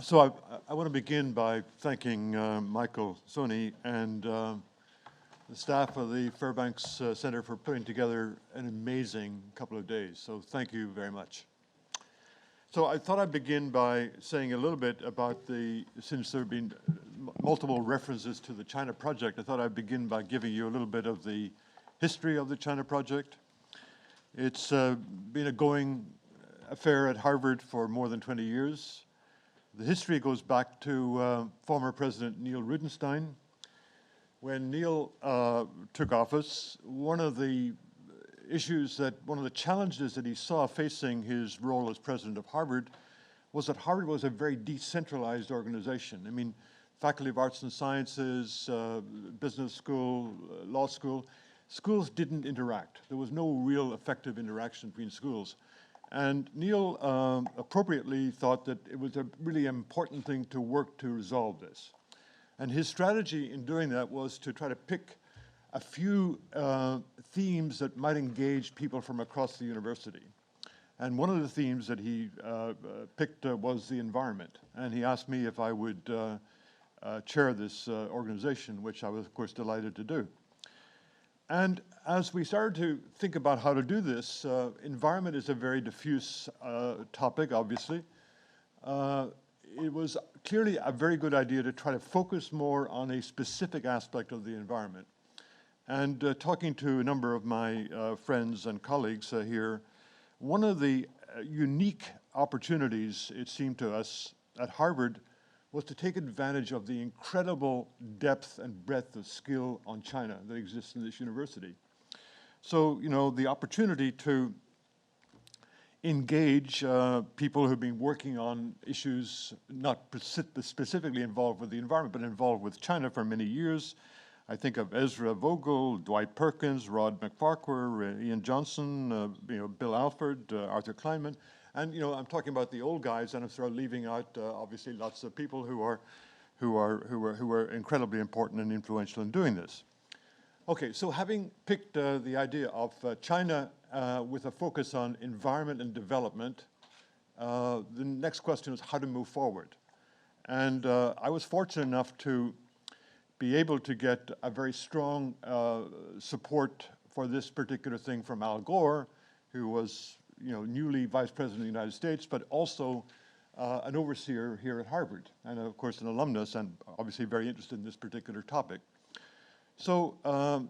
So I want to begin by thanking Michael Soni and the staff of the Fairbanks Center for putting together an amazing couple of days. So thank you very much. So I thought I'd begin by saying a little bit about since there have been multiple references to the China project, I thought I'd begin by giving you a little bit of the history of the China project. It's been a going affair at Harvard for more than 20 years. The history goes back to former President Neil Rudenstein. When Neil took office, one of the challenges that he saw facing his role as president of Harvard was that Harvard was a very decentralized organization. I mean, Faculty of Arts and Sciences, business school, law school, schools didn't interact. There was no real effective interaction between schools. And Neil appropriately thought that it was a really important thing to work to resolve this. And his strategy in doing that was to try to pick a few themes that might engage people from across the university. And one of the themes that he picked was the environment. And he asked me if I would chair this organization, which I was, of course, delighted to do. And as we started to think about how to do this, environment is a very diffuse topic, obviously. It was clearly a very good idea to try to focus more on a specific aspect of the environment. And talking to a number of my friends and colleagues here, one of the unique opportunities, it seemed to us, at Harvard was to take advantage of the incredible depth and breadth of skill on China that exists in this university. So, you know, the opportunity to engage people who've been working on issues not specifically involved with the environment, but involved with China for many years. I think of Ezra Vogel, Dwight Perkins, Rod McFarquhar, Ian Johnson, Bill Alford, Arthur Kleinman. And I'm talking about the old guys, and I'm sort of leaving out obviously lots of people who are incredibly important and influential in doing this. Okay, so having picked the idea of China with a focus on environment and development, the next question is how to move forward. And I was fortunate enough to be able to get a very strong support for this particular thing from Al Gore, who was newly Vice President of the United States, but also an overseer here at Harvard, and of course an alumnus, and obviously very interested in this particular topic. So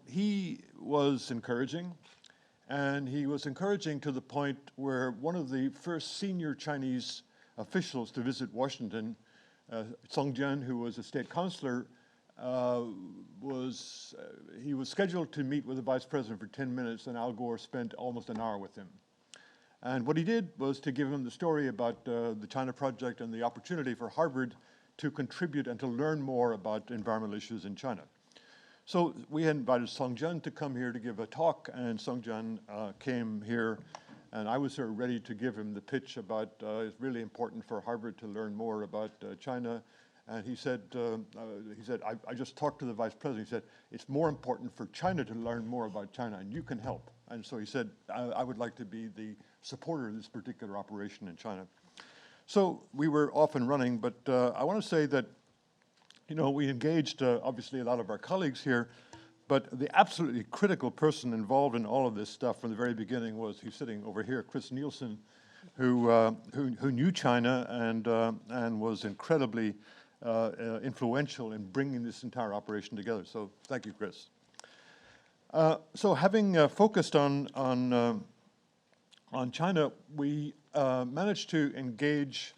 he was encouraging, and he was encouraging to the point where one of the first senior Chinese officials to visit Washington, Song Jian, who was a state consular, he was scheduled to meet with the vice president for 10 minutes, and Al Gore spent almost an hour with him. And what he did was to give him the story about the China project and the opportunity for Harvard to contribute and to learn more about environmental issues in China. So we had invited Song Jian to come here to give a talk, and Song Jian came here, and I was sort of ready to give him the pitch about it's really important for Harvard to learn more about China. And he said, I just talked to the vice president. He said, it's more important for China to learn more about China, and you can help. And so he said, I would like to be the supporter of this particular operation in China. So we were off and running, but I want to say that, you know, we engaged obviously a lot of our colleagues here, but the absolutely critical person involved in all of this stuff from the very beginning was, he's sitting over here, Chris Nielsen, who knew China and was incredibly influential in bringing this entire operation together. So thank you, Chris. So having focused on China, we managed to engage.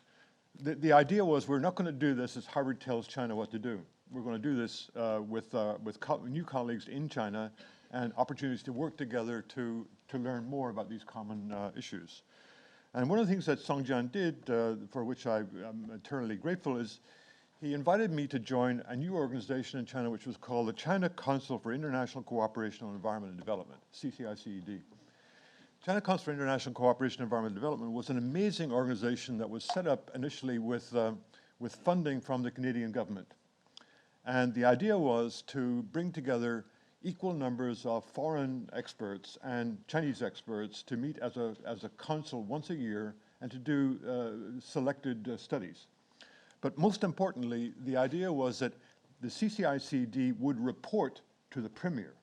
The idea was we're not going to do this as Harvard tells China what to do. We're going to do this with new colleagues in China and opportunities to work together to learn more about these common issues. And one of the things that Songjian did, for which I'm eternally grateful, is he invited me to join a new organization in China which was called the China Council for International Cooperation on Environment and Development, CCICED. China Council for International Cooperation and Environment and Development was an amazing organization that was set up initially with funding from the Canadian government. And the idea was to bring together equal numbers of foreign experts and Chinese experts to meet as a council once a year and to do selected studies. But most importantly, the idea was that the CCICD would report to the Premier.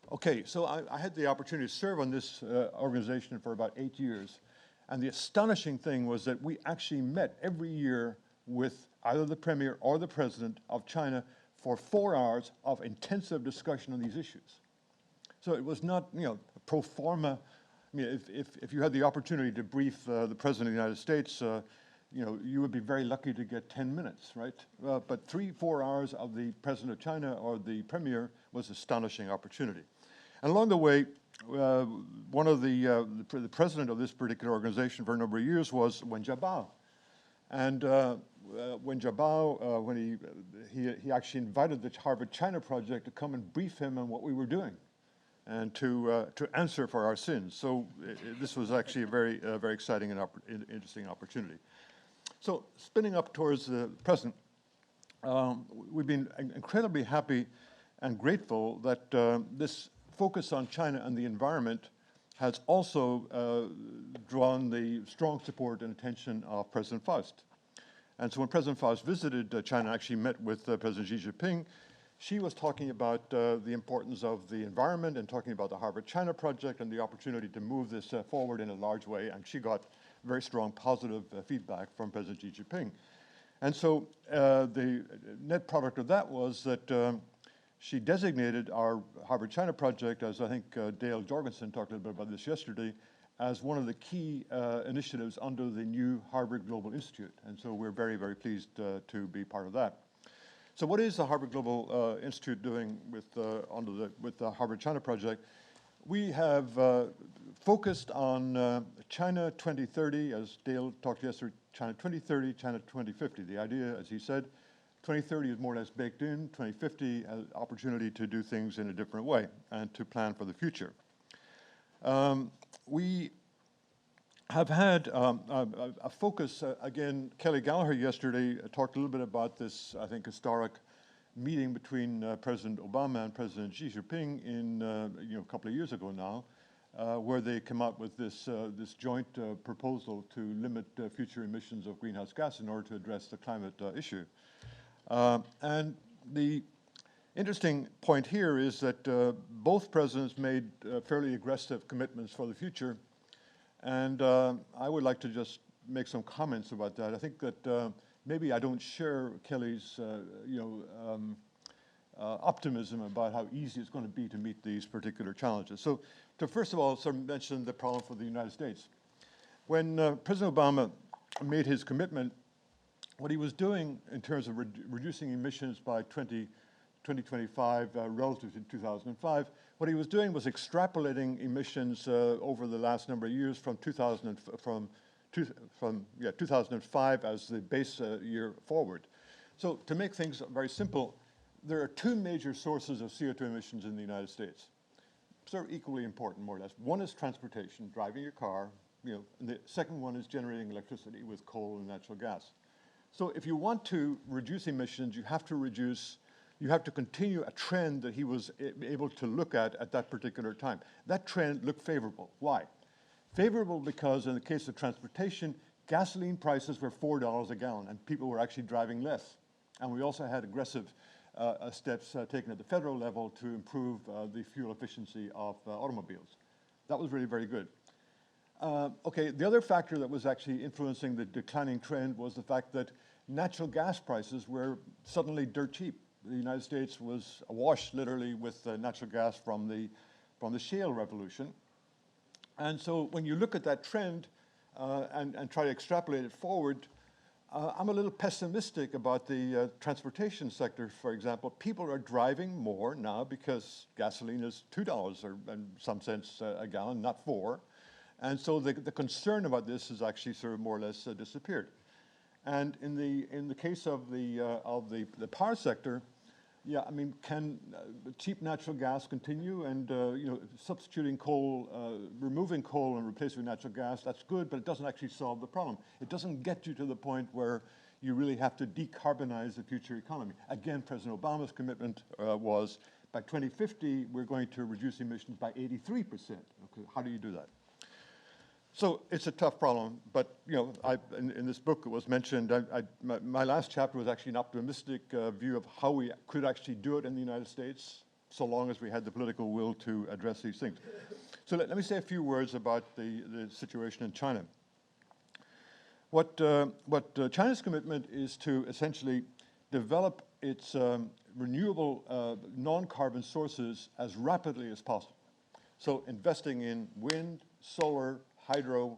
Okay, so I had the opportunity to serve on this organization for about 8 years. And the astonishing thing was that we actually met every year with either the Premier or the President of China for 4 hours of intensive discussion on these issues. So it was not, you know, pro forma. I mean, if you had the opportunity to brief the President of the United States, you know, you would be very lucky to get 10 minutes, right? But 3-4 hours of the President of China or the Premier was an astonishing opportunity. And along the way, one of the president of this particular organization for a number of years was Wen Jiabao. And Wen Jiabao, when he actually invited the Harvard China Project to come and brief him on what we were doing and to answer for our sins. So this was actually a very exciting and interesting opportunity. So spinning up towards the present, we've been incredibly happy and grateful that this focus on China and the environment has also drawn the strong support and attention of President Faust. And so when President Faust visited China, actually met with President Xi Jinping, she was talking about the importance of the environment and talking about the Harvard China Project and the opportunity to move this forward in a large way. And she got very strong positive feedback from President Xi Jinping. And so the net product of that was that she designated our Harvard China Project, as I think Dale Jorgensen talked a little bit about this yesterday, as one of the key initiatives under the new Harvard Global Institute. And so we're very pleased to be part of that. So what is the Harvard Global Institute doing with the Harvard China Project? We have focused on China 2030, as Dale talked yesterday, China 2030, China 2050. The idea, as he said, 2030 is more or less baked in, 2050 has opportunity to do things in a different way and to plan for the future. We have had a focus, again, Kelly Gallagher yesterday talked a little bit about this, I think, historic meeting between President Obama and President Xi Jinping in, a couple of years ago now, where they came up with this joint proposal to limit future emissions of greenhouse gas in order to address the climate issue. And the interesting point here is that both presidents made fairly aggressive commitments for the future. And I would like to just make some comments about that. I think that maybe I don't share Kelly's, optimism about how easy it's going to be to meet these particular challenges. So to first of all, sort of mention the problem for the United States. When President Obama made his commitment, what he was doing in terms of reducing emissions by 2025 relative to 2005, what he was doing was extrapolating emissions over the last number of years from 2005 as the base year forward. So to make things very simple, there are two major sources of CO2 emissions in the United States. Sort of equally important, more or less. One is transportation, driving your car, and the second one is generating electricity with coal and natural gas. So if you want to reduce emissions, you have to continue a trend that he was able to look at that particular time. That trend looked favorable. Why? Favorable because in the case of transportation, gasoline prices were $4 a gallon, and people were actually driving less. And we also had aggressive steps taken at the federal level to improve the fuel efficiency of automobiles. That was really very good. Okay, the other factor that was actually influencing the declining trend was the fact that natural gas prices were suddenly dirt cheap. The United States was awash, literally, with natural gas from the shale revolution. And so when you look at that trend and try to extrapolate it forward, I'm a little pessimistic about the transportation sector, for example. People are driving more now because gasoline is $2 or in some sense a gallon, not $4. And so the concern about this has actually sort of more or less disappeared. And in the case of the power sector, yeah, I mean, can cheap natural gas continue? And substituting coal, removing coal and replacing with natural gas, that's good, but it doesn't actually solve the problem. It doesn't get you to the point where you really have to decarbonize the future economy. Again, President Obama's commitment was by 2050, we're going to reduce emissions by 83%. Okay, how do you do that? So it's a tough problem, but in this book it was mentioned, my last chapter was actually an optimistic view of how we could actually do it in the United States, so long as we had the political will to address these things. So let me say a few words about the situation in China. What China's commitment is to essentially develop its renewable non-carbon sources as rapidly as possible. So investing in wind, solar, hydro,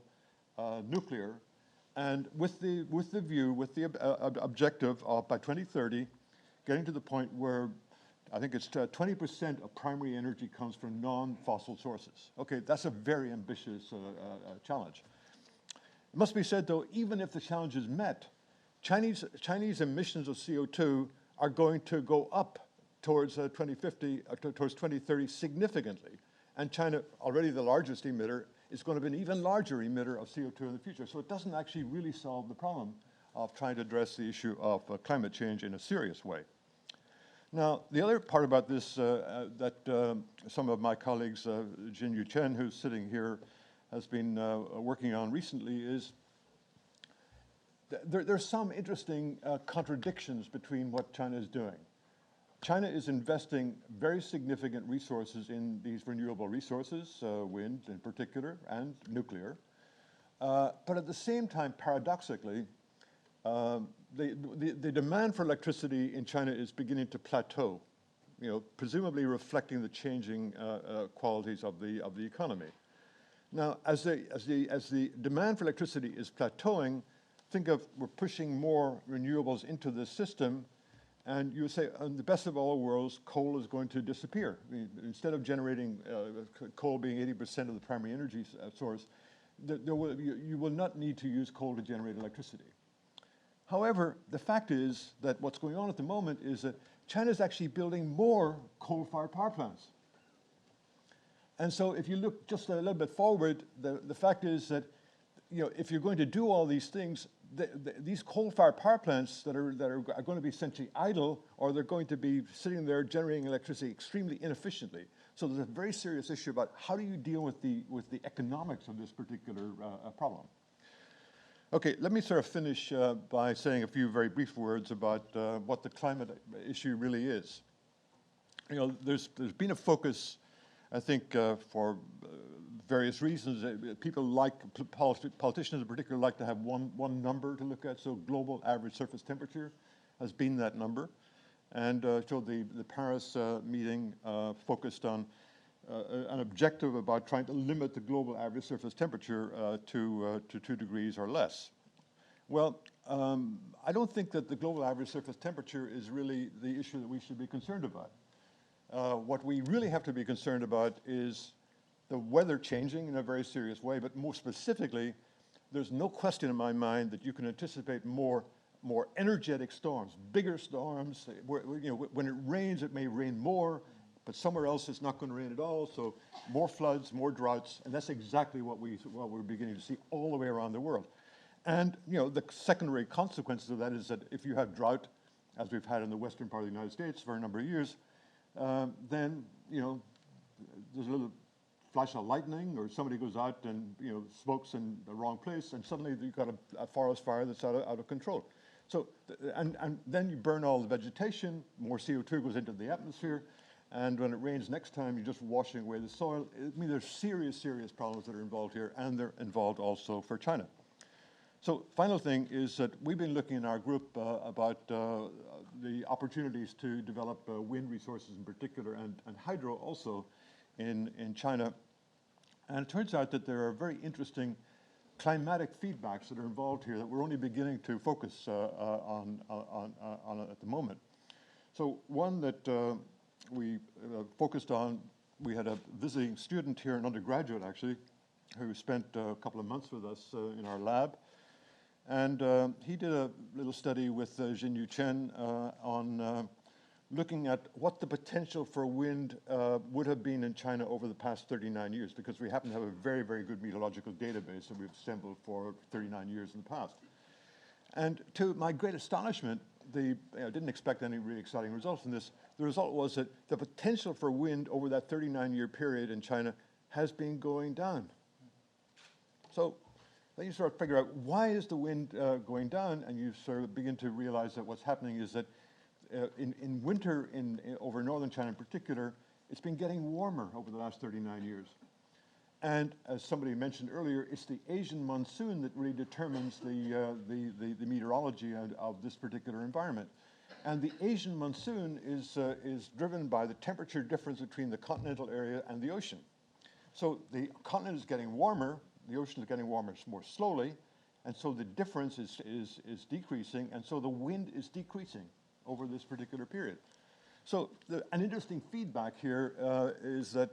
nuclear, and with the objective of by 2030, getting to the point where I think it's 20% of primary energy comes from non-fossil sources. Okay, that's a very ambitious challenge. It must be said, though, even if the challenge is met, Chinese emissions of CO2 are going to go up towards 2050, towards 2030 significantly. And China, already the largest emitter, is going to be an even larger emitter of CO2 in the future. So it doesn't actually really solve the problem of trying to address the issue of climate change in a serious way. Now, the other part about this that some of my colleagues, Jin Chen, who's sitting here, has been working on recently is there's some interesting contradictions between what China is doing. China is investing very significant resources in these renewable resources, wind in particular, and nuclear. But at the same time, paradoxically, the demand for electricity in China is beginning to plateau, presumably reflecting the changing qualities of the economy. Now, as the demand for electricity is plateauing, think of we're pushing more renewables into the system. And you would say, in the best of all worlds, coal is going to disappear. I mean, instead of generating coal being 80% of the primary energy source, you will not need to use coal to generate electricity. However, the fact is that what's going on at the moment is that China is actually building more coal-fired power plants. And so if you look just a little bit forward, the fact is that if you're going to do all these things, these coal-fired power plants that are going to be essentially idle, or they're going to be sitting there generating electricity extremely inefficiently. So there's a very serious issue about how do you deal with the economics of this particular problem. Okay, let me sort of finish by saying a few very brief words about what the climate issue really is. There's been a focus, I think, for various reasons. Politicians in particular like to have one number to look at. So global average surface temperature has been that number. And so the Paris meeting focused on an objective about trying to limit the global average surface temperature to 2 degrees or less. Well, I don't think that the global average surface temperature is really the issue that we should be concerned about. What we really have to be concerned about is the weather changing in a very serious way, but more specifically, there's no question in my mind that you can anticipate more energetic storms, bigger storms. When it rains, it may rain more, but somewhere else it's not going to rain at all. So more floods, more droughts, and that's exactly what we're beginning to see all the way around the world. And the secondary consequences of that is that if you have drought, as we've had in the western part of the United States for a number of years, then there's a little flash of lightning, or somebody goes out and smokes in the wrong place, and suddenly you've got a forest fire that's out of control. So, and then you burn all the vegetation, more CO2 goes into the atmosphere, and when it rains next time, you're just washing away the soil. I mean, there's serious, serious problems that are involved here, and they're involved also for China. So, final thing is that we've been looking in our group about the opportunities to develop wind resources in particular, and hydro also in China. And it turns out that there are very interesting climatic feedbacks that are involved here that we're only beginning to focus on at the moment. So one that we focused on, we had a visiting student here, an undergraduate actually, who spent a couple of months with us in our lab. And he did a little study with Jinyu Chen on looking at what the potential for wind would have been in China over the past 39 years, because we happen to have a very, very good meteorological database that we've assembled for 39 years in the past. And to my great astonishment, I didn't expect any really exciting results from this. The result was that the potential for wind over that 39-year period in China has been going down. So then you sort of figure out, why is the wind going down? And you sort of begin to realize that what's happening is that in winter over northern China in particular, it's been getting warmer over the last 39 years. And as somebody mentioned earlier, it's the Asian monsoon that really determines the meteorology of this particular environment. And the Asian monsoon is driven by the temperature difference between the continental area and the ocean. So the continent is getting warmer, the ocean is getting warmer more slowly, and so the difference is decreasing, and so the wind is decreasing over this particular period. So an interesting feedback here is that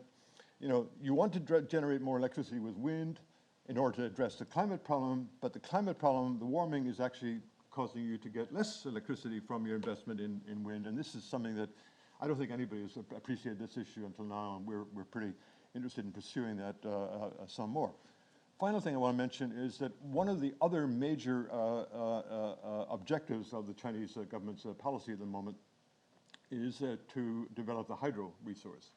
you want to generate more electricity with wind in order to address the climate problem, but the climate problem, the warming, is actually causing you to get less electricity from your investment in wind. And this is something that I don't think anybody has appreciated this issue until now, and we're pretty interested in pursuing that some more. Final thing I want to mention is that one of the other major objectives of the Chinese government's policy at the moment is to develop the hydro resource.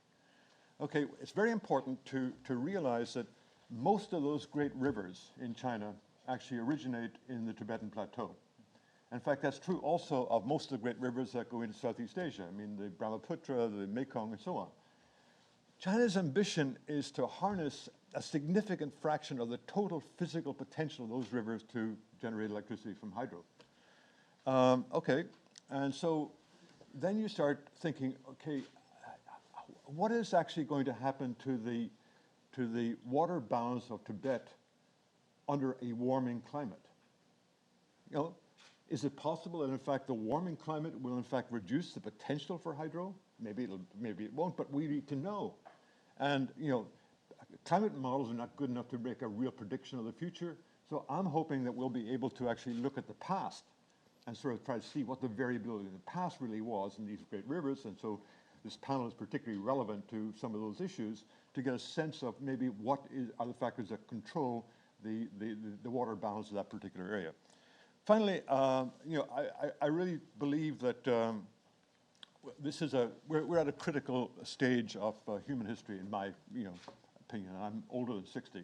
Okay, it's very important to realize that most of those great rivers in China actually originate in the Tibetan Plateau. In fact, that's true also of most of the great rivers that go into Southeast Asia. I mean, the Brahmaputra, the Mekong, and so on. China's ambition is to harness a significant fraction of the total physical potential of those rivers to generate electricity from hydro. Okay, and so then you start thinking, okay, what is actually going to happen to the water balance of Tibet under a warming climate? Is it possible that in fact the warming climate will in fact reduce the potential for hydro? Maybe it won't, but we need to know. And climate models are not good enough to make a real prediction of the future. So I'm hoping that we'll be able to actually look at the past and sort of try to see what the variability in the past really was in these great rivers. And so this panel is particularly relevant to some of those issues to get a sense of maybe what are the factors that control the water balance of that particular area. Finally, I really believe that this is we're at a critical stage of human history, in my opinion. I'm older than 60.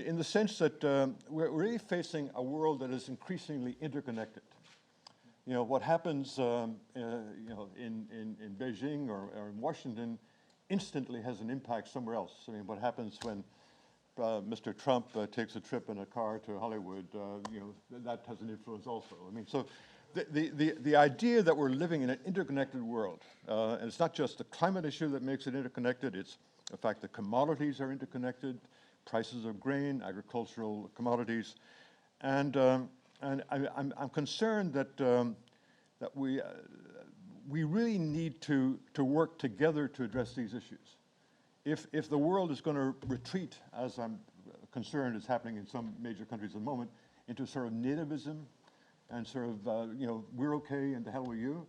In the sense that we're really facing a world that is increasingly interconnected. What happens in Beijing or in Washington instantly has an impact somewhere else. I mean, what happens when Mr. Trump takes a trip in a car to Hollywood, that has an influence also. I mean, so the idea that we're living in an interconnected world, and it's not just the climate issue that makes it interconnected, it's the fact that commodities are interconnected, prices of grain, agricultural commodities, and I'm concerned that we really need to work together to address these issues. If the world is going to retreat, as I'm concerned is happening in some major countries at the moment, into sort of nativism and sort of, we're okay and the hell with you,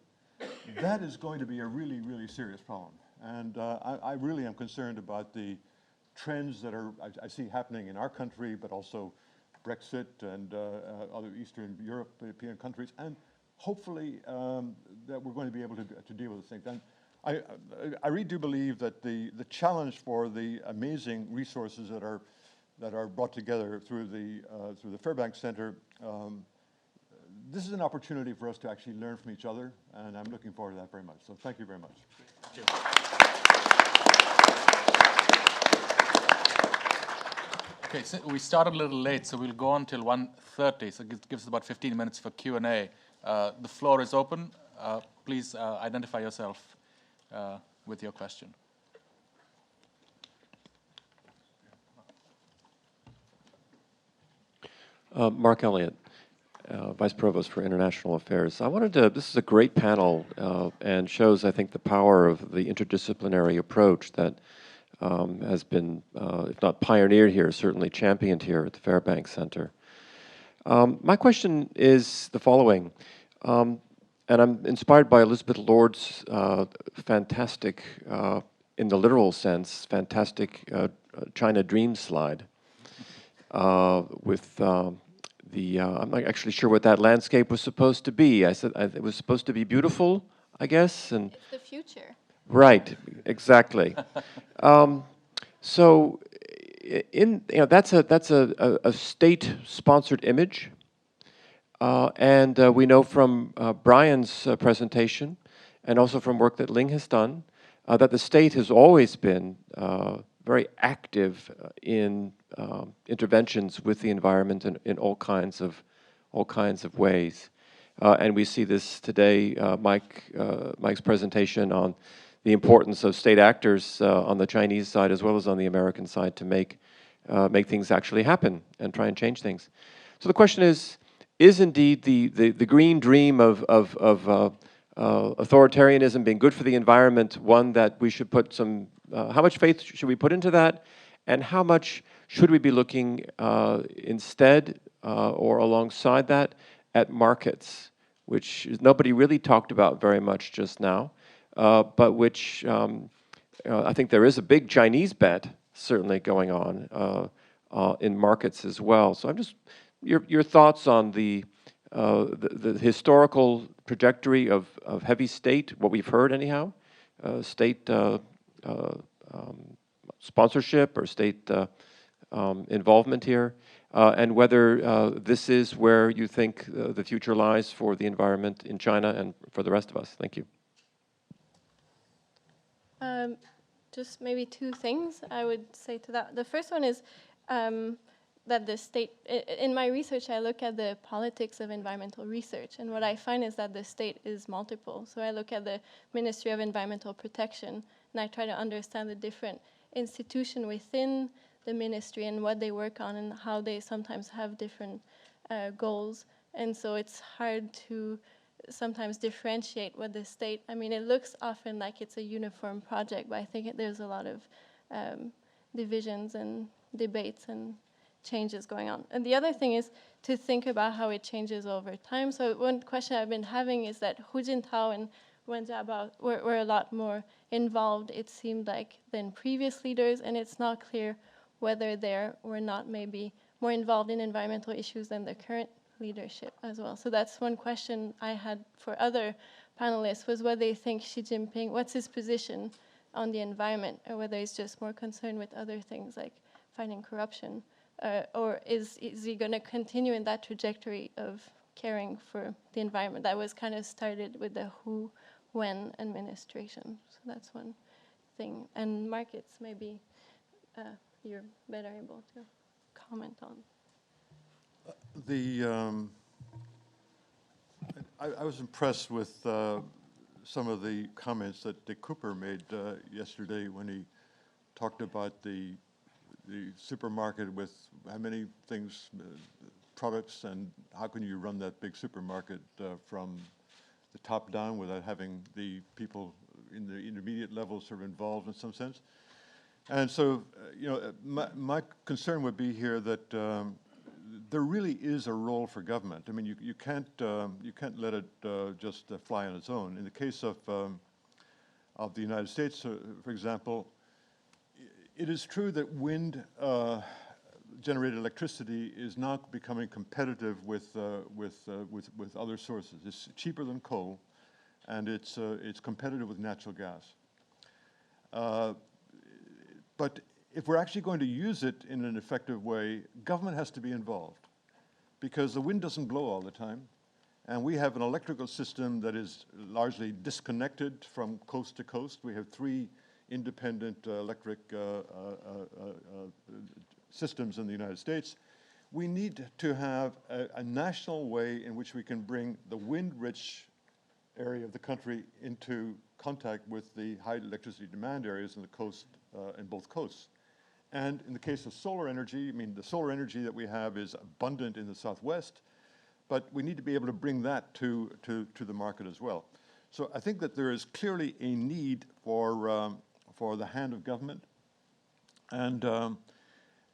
that is going to be a really, really serious problem. And I really am concerned about the trends that I see happening in our country, but also Brexit and other Eastern European countries, and hopefully that we're going to be able to deal with these things. And I really do believe that the challenge for the amazing resources that are brought together through the Fairbank Center, this is an opportunity for us to actually learn from each other, and I'm looking forward to that very much. So thank you very much. Thank you. Okay, so we started a little late, so we'll go on till 1:30, so it gives us about 15 minutes for Q&A. The floor is open. Please identify yourself with your question. Mark Elliott, Vice Provost for International Affairs. I wanted to, this is a great panel and shows, I think, the power of the interdisciplinary approach that has been, if not pioneered here, certainly championed here at the Fairbank Center. My question is the following, and I'm inspired by Elizabeth Lord's fantastic, in the literal sense, fantastic China Dream slide with I'm not actually sure what that landscape was supposed to be. I said it was supposed to be beautiful, I guess, and it's the future. Right, exactly. So, that's a state-sponsored image, and we know from Brian's presentation, and also from work that Ling has done, that the state has always been very active in interventions with the environment in all kinds of ways, and we see this today. Mike's presentation on the importance of state actors on the Chinese side as well as on the American side to make things actually happen and try and change things. So the question is indeed the green dream of authoritarianism being good for the environment one that we should put some, how much faith should we put into that, and how much should we be looking instead or alongside that at markets, which nobody really talked about very much just now. But which I think there is a big Chinese bet certainly going on in markets as well. So I'm just your thoughts on the historical trajectory of heavy state, what we've heard anyhow, state sponsorship or state involvement here, and whether this is where you think the future lies for the environment in China and for the rest of us. Thank you. Just maybe two things I would say to that. The first one is that the state, in my research, I look at the politics of environmental research, and what I find is that the state is multiple. So I look at the Ministry of Environmental Protection, and I try to understand the different institutions within the ministry and what they work on and how they sometimes have different goals. And so it's hard to sometimes differentiate what the state, I mean, it looks often like it's a uniform project, but I think there's a lot of divisions and debates and changes going on. And the other thing is to think about how it changes over time. So one question I've been having is that Hu Jintao and Wen Jiabao were a lot more involved, it seemed like, than previous leaders, and it's not clear whether they were not maybe more involved in environmental issues than the current leadership as well. So that's one question I had for other panelists, was what they think Xi Jinping, what's his position on the environment, or whether he's just more concerned with other things like fighting corruption, or is he going to continue in that trajectory of caring for the environment that was kind of started with the Hu-Wen administration. So that's one thing. And markets, maybe you're better able to comment on. I was impressed with some of the comments that Dick Cooper made yesterday when he talked about the supermarket with how many things, products, and how can you run that big supermarket from the top down without having the people in the intermediate levels sort of involved in some sense. And so, my concern would be here that there really is a role for government. I mean, you can't let it just fly on its own. In the case of the United States, for example, it is true that wind generated electricity is not becoming competitive with other sources. It's cheaper than coal, and it's competitive with natural gas. But if we're actually going to use it in an effective way, government has to be involved, because the wind doesn't blow all the time, and we have an electrical system that is largely disconnected from coast to coast. We have 3 independent electric systems in the United States. We need to have a national way in which we can bring the wind-rich area of the country into contact with the high electricity demand areas in the coast, in both coasts. And in the case of solar energy, I mean, the solar energy that we have is abundant in the Southwest, but we need to be able to bring that to the market as well. So I think that there is clearly a need for the hand of government, and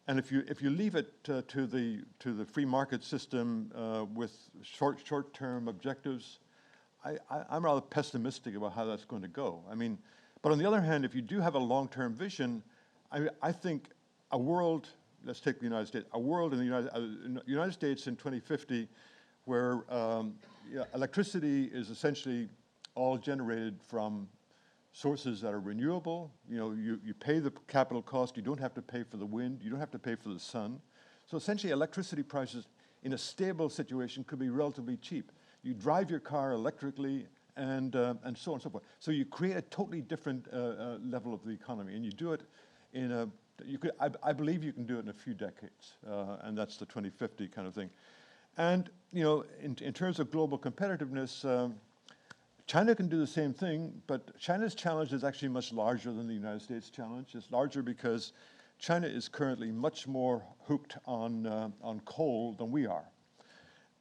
if you leave it to the free market system with short-term objectives, I'm rather pessimistic about how that's going to go. I mean, but on the other hand, if you do have a long-term vision, I think a world, let's take the United States, a world in the United States in 2050 where electricity is essentially all generated from sources that are renewable. You know, you pay the capital cost, you don't have to pay for the wind, you don't have to pay for the sun. So essentially electricity prices in a stable situation could be relatively cheap. You drive your car electrically and so on and so forth. So you create a totally different level of the economy, and you do it in a, I believe you can do it in a few decades, and that's the 2050 kind of thing. And, you know, in terms of global competitiveness, China can do the same thing, but China's challenge is actually much larger than the United States challenge. It's larger because China is currently much more hooked on coal than we are.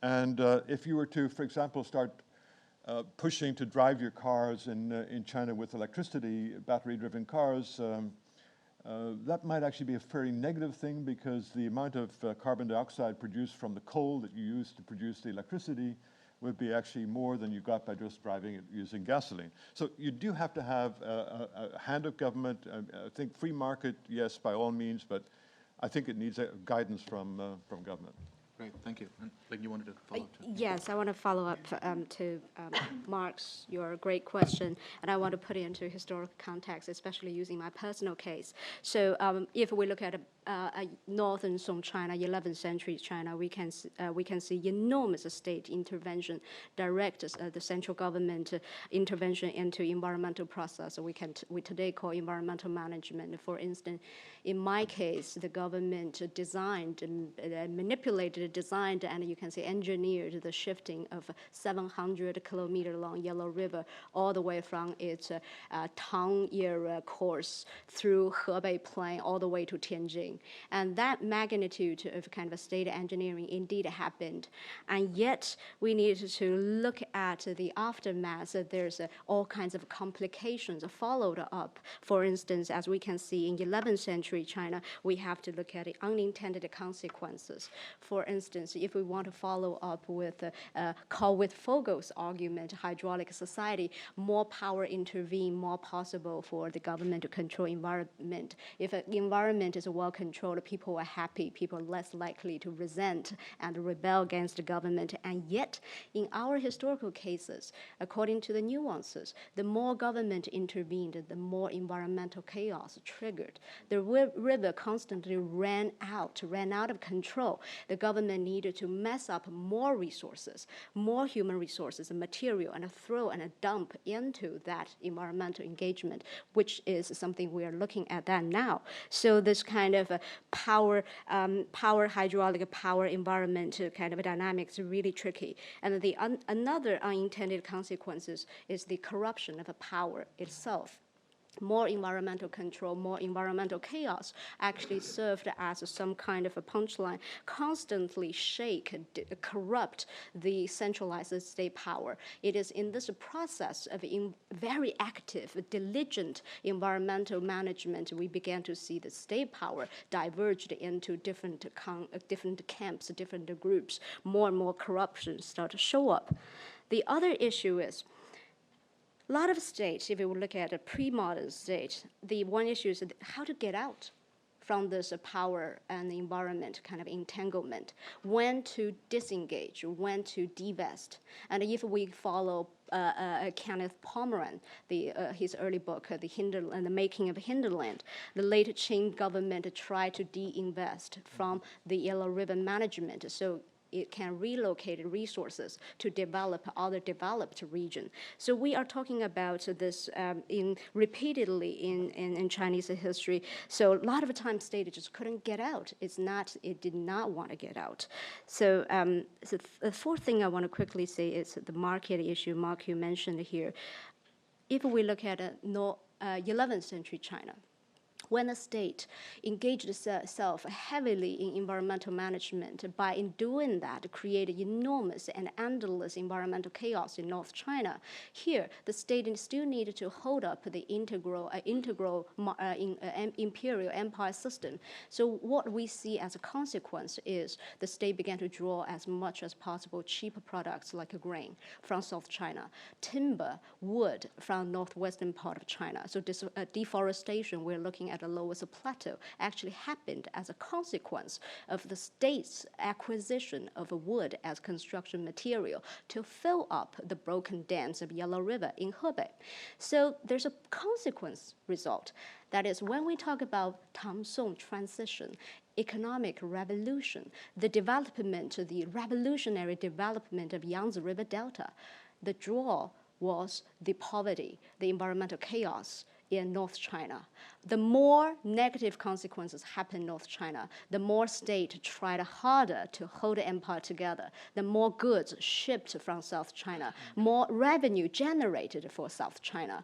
And if you were to, for example, start pushing to drive your cars in China with electricity, battery-driven cars, that might actually be a very negative thing, because the amount of carbon dioxide produced from the coal that you use to produce the electricity would be actually more than you got by just driving it using gasoline. So you do have to have a hand of government. I think free market, yes, by all means, but I think it needs guidance from government. Great, thank you. And like you wanted to follow up too. Yes, I want to follow up to Mark's, your great question, and I want to put it into historical context, especially using my personal case. So if we look at northern Song China, 11th century China, we can see enormous state intervention, direct the central government intervention into environmental process. We today call environmental management. For instance, in my case, the government designed and manipulated, designed, and you can say engineered the shifting of 700-kilometer long Yellow River all the way from its Tang era course through Hebei Plain all the way to Tianjin. And that magnitude of kind of a state engineering indeed happened. And yet we needed to look at the aftermath. There's all kinds of complications followed up. For instance, as we can see in 11th century China, we have to look at the unintended consequences. For instance, if we want to follow up with Kohl-Witt-Vogel's argument, hydraulic society, more power intervene, more possible for the government to control environment. If an environment is well controlled, people are happy, people are less likely to resent and rebel against the government. And yet, in our historical cases, according to the nuances, the more government intervened, the more environmental chaos triggered. The river constantly ran out of control. The government needed to mess up more resources, more human resources and material, and throw and dump into that environmental engagement, which is something we are looking at that now. So this kind of power hydraulic power environment kind of dynamics is really tricky. And the another unintended consequences is the corruption of power itself. More environmental control, more environmental chaos actually served as some kind of a punchline, constantly corrupt the centralized state power. It is in this process of very active, diligent environmental management, we began to see the state power diverged into different camps, different groups. More and more corruption start to show up. The other issue is, a lot of states, if you look at a pre-modern state, the one issue is how to get out from this power and environment kind of entanglement, when to disengage, when to divest. And if we follow Kenneth Pomeroy, his early book, The Making of Hinterland, the late Qing government tried to de-invest from the Yellow River management, so it can relocate resources to develop other developed region. So we are talking about this repeatedly in Chinese history. So a lot of times state just couldn't get out. It did not want to get out. So, the fourth thing I want to quickly say is the market issue. Mark, you mentioned here. If we look at 11th century China, when the state engaged itself heavily in environmental management, by in doing that, created enormous and endless environmental chaos in North China. Here, the state still needed to hold up the imperial empire system. So what we see as a consequence is the state began to draw as much as possible cheaper products like grain from South China, timber, wood from northwestern part of China. So this deforestation we're looking at the lowest plateau actually happened as a consequence of the state's acquisition of wood as construction material to fill up the broken dams of Yellow River in Hebei. So there's a consequence result. That is, when we talk about Tang Song transition, economic revolution, the revolutionary development of Yangtze River Delta, the draw was the poverty, the environmental chaos in North China. The more negative consequences happen in North China, the more state tried harder to hold the empire together, the more goods shipped from South China, more revenue generated for South China.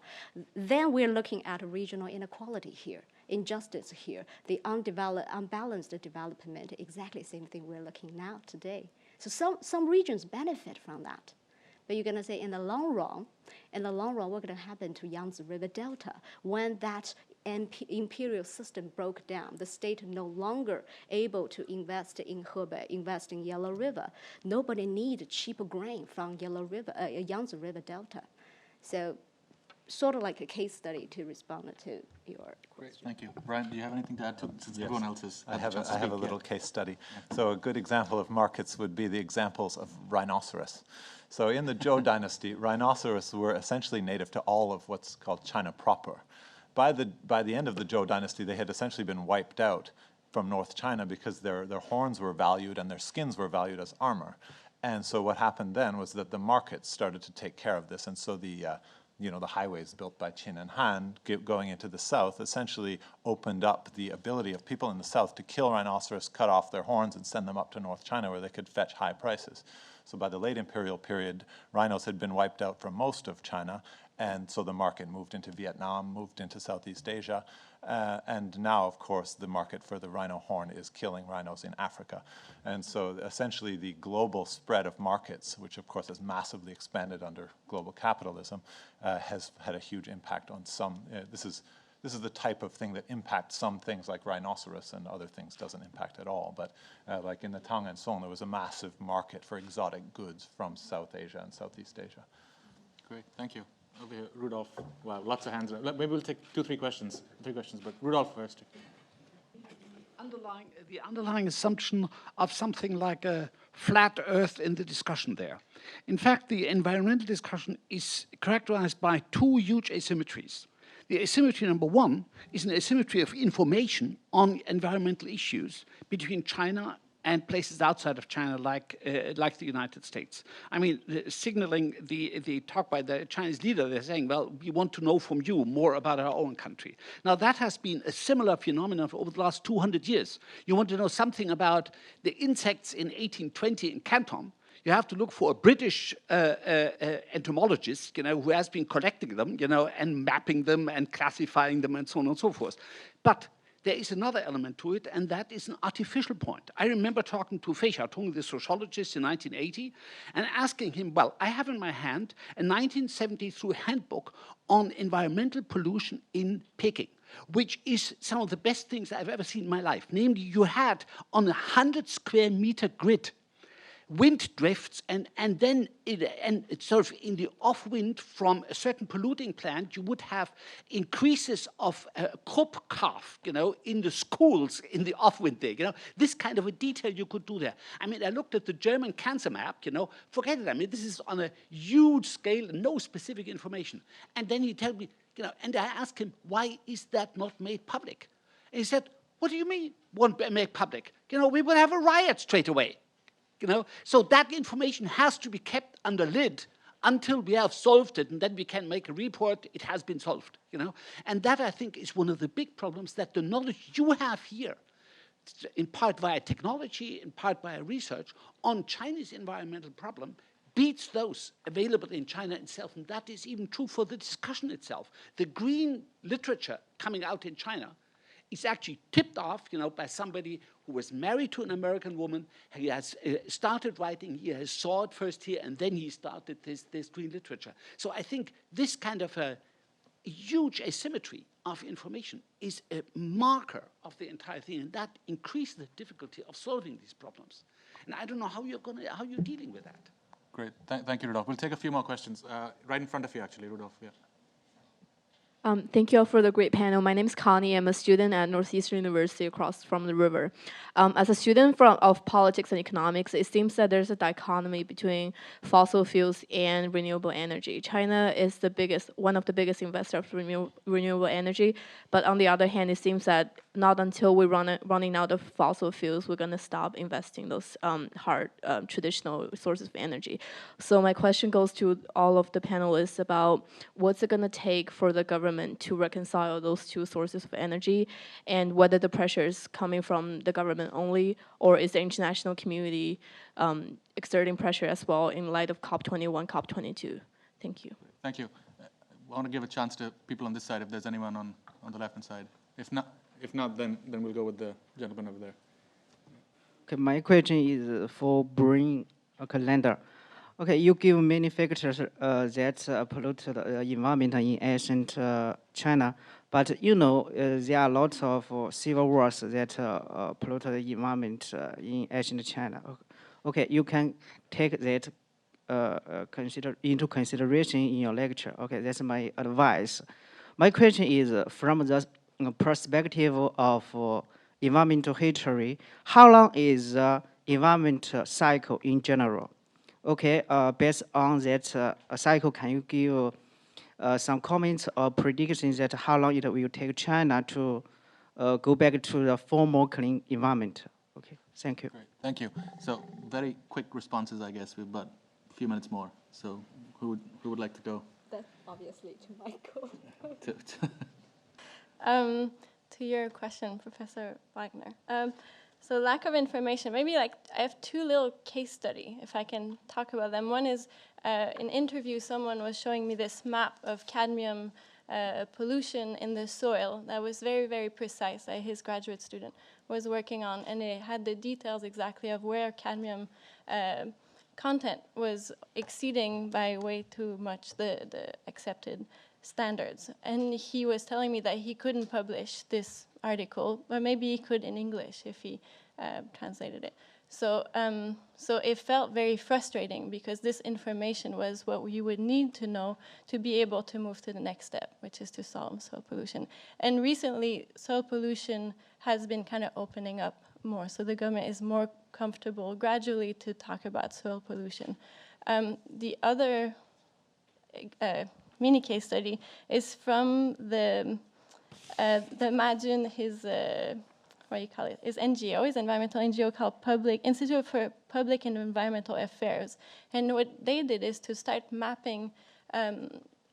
Then we're looking at regional inequality here, injustice here, the unbalanced development, exactly the same thing we're looking now today. So some regions benefit from that. But you're going to say in the long run, what's going to happen to Yangtze River Delta when that imperial system broke down? The state no longer able to invest in Hebei, invest in Yellow River. Nobody needs cheap grain from Yangtze River Delta. So sort of like a case study to respond to your question. Thank you. Brian, do you have anything to add since Yes. everyone else has I have a little case study. So a good example of markets would be the examples of rhinoceros. So in the Zhou dynasty, rhinoceros were essentially native to all of what's called China proper. By the end of the Zhou dynasty, they had essentially been wiped out from North China because their horns were valued and their skins were valued as armor. And so what happened then was that the markets started to take care of this, and so the highways built by Qin and Han going into the south essentially opened up the ability of people in the south to kill rhinoceros, cut off their horns, and send them up to North China where they could fetch high prices. So by the late imperial period, rhinos had been wiped out from most of China, and so the market moved into Vietnam, moved into Southeast Asia, and now, of course, the market for the rhino horn is killing rhinos in Africa. And so essentially the global spread of markets, which of course has massively expanded under global capitalism, has had a huge impact on some. This is the type of thing that impacts some things like rhinoceros, and other things doesn't impact at all. But like in the Tang and Song, there was a massive market for exotic goods from South Asia and Southeast Asia. Great, thank you. Over here, Rudolph. Wow, lots of hands. Maybe we'll take three questions, but Rudolph first. The underlying assumption of something like a flat Earth in the discussion there. In fact, the environmental discussion is characterized by two huge asymmetries. The asymmetry number one is an asymmetry of information on environmental issues between China and places outside of China, like the United States. I mean, signaling the talk by the Chinese leader, they're saying, well, we want to know from you more about our own country. Now, that has been a similar phenomenon for over the last 200 years. You want to know something about the insects in 1820 in Canton, you have to look for a British entomologist, who has been collecting them, and mapping them and classifying them and so on and so forth. But there is another element to it, and that is an artificial point. I remember talking to Fei Xiaotong, the sociologist, in 1980, and asking him, well, I have in my hand a 1973 handbook on environmental pollution in Peking, which is some of the best things I've ever seen in my life. Namely, you had on a 100 square meter grid wind drifts, and then it's sort of in the off wind from a certain polluting plant, you would have increases of crop calf, in the schools in the off wind day. This kind of a detail you could do there. I mean, I looked at the German cancer map. Forget it. I mean, this is on a huge scale, no specific information. And then he told me, and I asked him, why is that not made public? And he said, what do you mean won't make public? We would have a riot straight away. So that information has to be kept under lid until we have solved it, and then we can make a report, it has been solved, And that, I think, is one of the big problems, that the knowledge you have here, in part via technology, in part via research, on Chinese environmental problem, beats those available in China itself, and that is even true for the discussion itself. The green literature coming out in China is actually tipped off, by somebody who was married to an American woman. He has started writing here, has saw it first here, and then he started this green literature. So I think this kind of a huge asymmetry of information is a marker of the entire thing, and that increases the difficulty of solving these problems. And I don't know how you're dealing with that. Great, thank you, Rudolf. We'll take a few more questions. Right in front of you, actually, Rudolf. Yeah. Thank you all for the great panel. My name is Connie. I'm a student at Northeastern University across from the river. As a student of politics and economics, it seems that there's a dichotomy between fossil fuels and renewable energy. China is one of the biggest investors of renewable energy, but on the other hand, it seems that not until we're running out of fossil fuels, we're going to stop investing those hard traditional sources of energy. So my question goes to all of the panelists about what's it going to take for the government to reconcile those two sources of energy, and whether the pressure is coming from the government only, or is the international community exerting pressure as well in light of COP21, COP22. Thank you. Thank you. I want to give a chance to people on this side if there's anyone on the left-hand side. If not, then we'll go with the gentleman over there. Okay, my question is for Brain Calendar. Okay, you give many factors that polluted environment in ancient China, but there are lots of civil wars that polluted the environment in ancient China. Okay, you can take that into consideration in your lecture. Okay, that's my advice. My question is, from the perspective of environmental history, how long is the environment cycle in general? Okay, based on that cycle, can you give some comments or predictions that how long it will take China to go back to the former clean environment? Okay, thank you. Great, thank you. So very quick responses, I guess. We've got a few minutes more. So who would like to go? That's obviously to Michael. To your question, Professor Wagner. So lack of information, maybe I have two little case study, if I can talk about them. One is in interview, someone was showing me this map of cadmium pollution in the soil that was very, very precise that his graduate student was working on, and it had the details exactly of where cadmium content was exceeding by way too much the accepted standards. And he was telling me that he couldn't publish this article, but maybe he could in English if he translated it. So it felt very frustrating because this information was what you would need to know to be able to move to the next step, which is to solve soil pollution. And recently, soil pollution has been kind of opening up more. So the government is more comfortable gradually to talk about soil pollution. The other mini case study is from the Imagine his his NGO, his environmental NGO called Institute for Public and Environmental Affairs. And what they did is to start mapping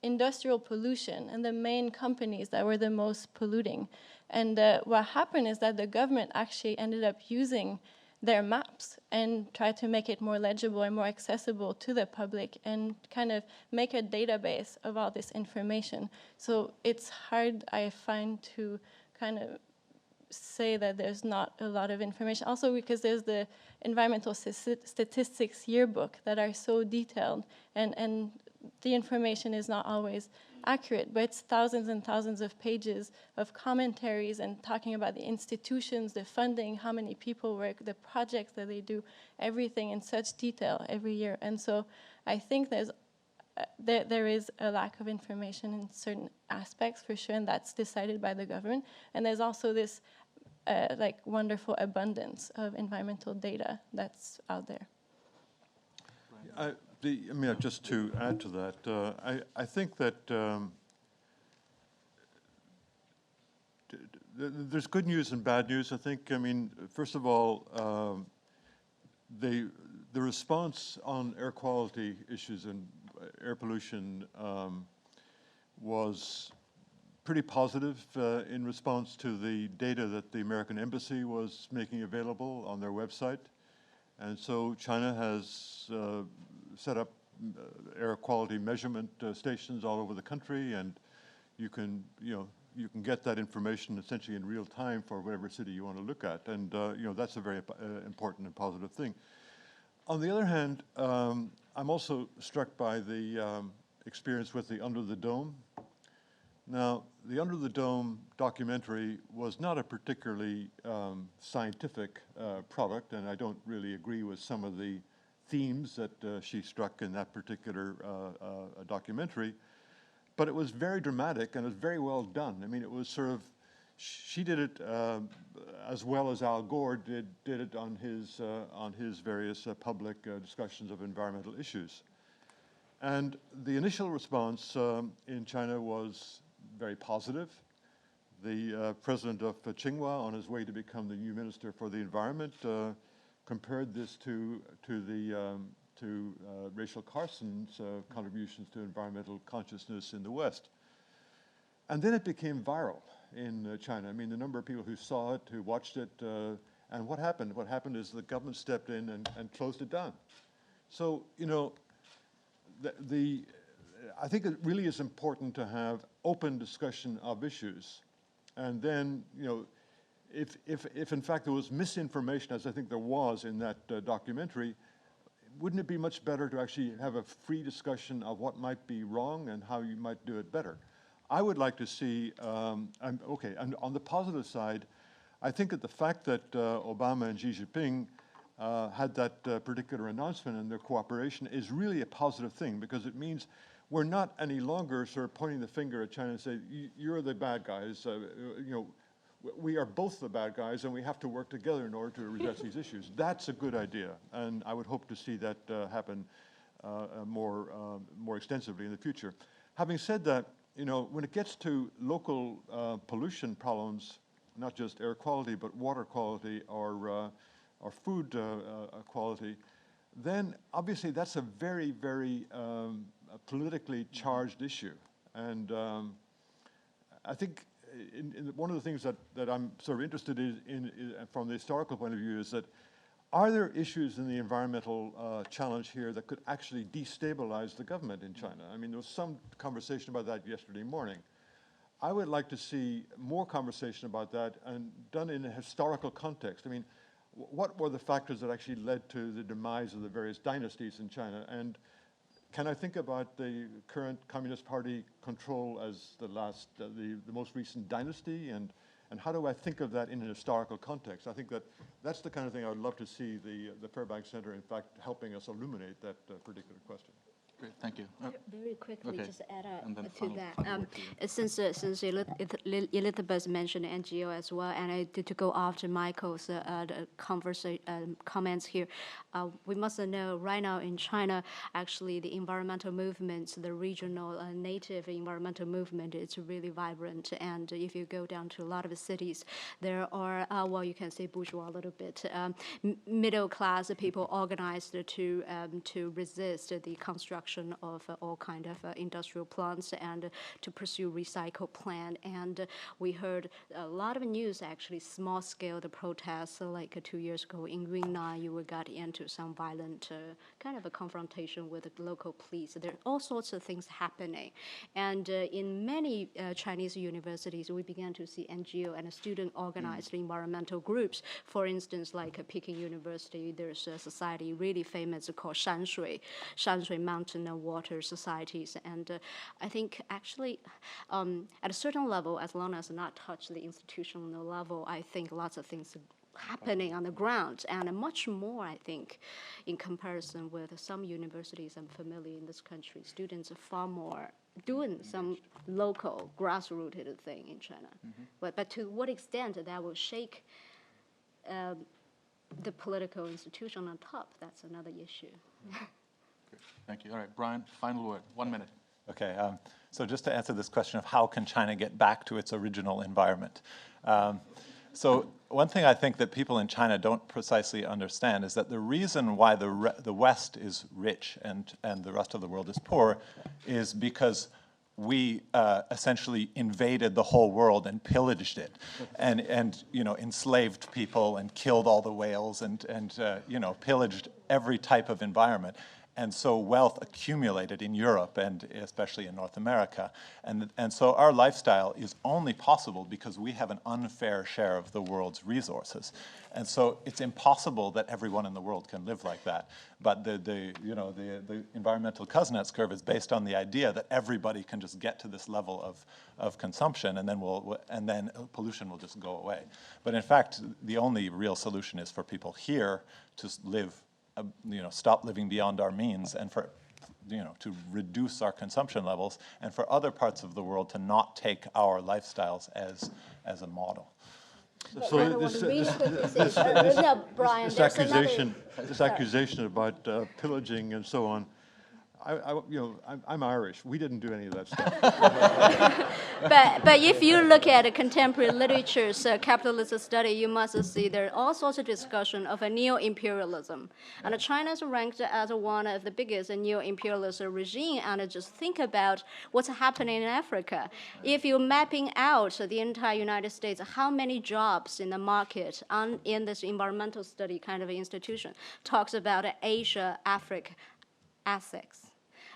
industrial pollution and the main companies that were the most polluting. And what happened is that the government actually ended up using their maps and try to make it more legible and more accessible to the public and kind of make a database of all this information. So it's hard, I find, to kind of say that there's not a lot of information. Also because there's the environmental statistics yearbook that are so detailed, and the information is not always accurate, but it's thousands and thousands of pages of commentaries and talking about the institutions, the funding, how many people work, the projects that they do, everything in such detail every year. And so I think there is a lack of information in certain aspects for sure, and that's decided by the government. And there's also this like wonderful abundance of environmental data that's out there. Just to add to that, I think that there's good news and bad news. I think, first of all, the response on air quality issues and air pollution was pretty positive in response to the data that the American Embassy was making available on their website. And so China has set up air quality measurement stations all over the country, and you can get that information essentially in real time for whatever city you want to look at, and that's a very important and positive thing. On the other hand, I'm also struck by the experience with the Under the Dome. Now, the Under the Dome documentary was not a particularly scientific product, and I don't really agree with some of the themes that she struck in that particular documentary, but it was very dramatic and it was very well done. It was sort of, she did it as well as Al Gore did it on his various public discussions of environmental issues. And the initial response in China was very positive. The president of Tsinghua, on his way to become the new minister for the environment, compared this to Rachel Carson's contributions to environmental consciousness in the West. And then it became viral in China. The number of people who saw it, who watched it, and what happened? What happened is the government stepped in and closed it down. So, I think it really is important to have open discussion of issues. And then, if in fact there was misinformation, as I think there was in that documentary, wouldn't it be much better to actually have a free discussion of what might be wrong and how you might do it better? I would like to see, and on the positive side, I think that the fact that Obama and Xi Jinping had that particular announcement and their cooperation is really a positive thing, because it means we're not any longer sort of pointing the finger at China and say, you're the bad guys. We are both the bad guys, and we have to work together in order to address these issues. That's a good idea, and I would hope to see that happen more extensively in the future. Having said that, when it gets to local pollution problems, not just air quality, but water quality or food quality, then obviously that's a very, very politically charged issue. And I think one of the things that I'm sort of interested in from the historical point of view is that, are there issues in the environmental challenge here that could actually destabilize the government in China? There was some conversation about that yesterday morning. I would like to see more conversation about that and done in a historical context. What were the factors that actually led to the demise of the various dynasties in China? And can I think about the current Communist Party control as the most recent dynasty? And how do I think of that in an historical context? I think that's the kind of thing I would love to see the Fairbank Center, in fact, helping us illuminate that particular question. Great, thank you. Very quickly, just add to that. Since Elizabeth mentioned NGO as well, and I did to go after Michael's comments here, we must know right now in China, actually the environmental movements, the regional native environmental movement, it's really vibrant. And if you go down to a lot of cities, there are, you can say bourgeois a little bit, middle class people organized to resist the construction of all kind of industrial plants and to pursue recycle plan. And we heard a lot of news, actually small scale the protests, like 2 years ago in Yunnan, you got into some violent kind of a confrontation with the local police. There are all sorts of things happening. And in many Chinese universities, we began to see NGO and student organized environmental groups. For instance, like Peking University, there's a society really famous called Shanshui Mountain mountain and water societies. And I think actually at a certain level, as long as not touch the institutional level, I think lots of things happening on the ground, and much more, I think, in comparison with some universities I'm familiar in this country. Students are far more doing some local grassrooted thing in China. But to what extent that will shake the political institution on top, that's another issue. Great. Thank you. All right, Brian, final word, 1 minute. Okay, so just to answer this question of how can China get back to its original environment. So one thing I think that people in China don't precisely understand is that the reason why the West is rich and the rest of the world is poor is because we essentially invaded the whole world and pillaged it, and you know, enslaved people and killed all the whales and you know, pillaged every type of environment. And so wealth accumulated in Europe and especially in North America. And so our lifestyle is only possible because we have an unfair share of the world's resources. And so it's impossible that everyone in the world can live like that. But the environmental Kuznets curve is based on the idea that everybody can just get to this level of consumption, and then pollution will just go away. But in fact, the only real solution is for people here to live, you know, stop living beyond our means, and for, you know, to reduce our consumption levels, and for other parts of the world to not take our lifestyles as a model. So this accusation about pillaging and so on, I'm Irish. We didn't do any of that stuff. But if you look at contemporary literature's capitalist study, you must see there are all sorts of discussion of a neo-imperialism. And China is ranked as one of the biggest neo-imperialist regime. And just think about what's happening in Africa. If you're mapping out the entire United States, how many jobs in the market in this environmental study kind of institution talks about Asia, Africa, assets.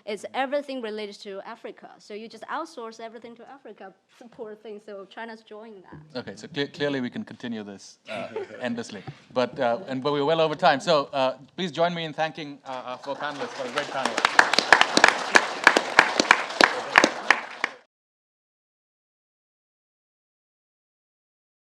It's everything related to Africa. So you just outsource everything to Africa, poor thing. So China's joining that. Okay, so clearly we can continue this endlessly. But we're well over time. So please join me in thanking our four panelists for a great panel.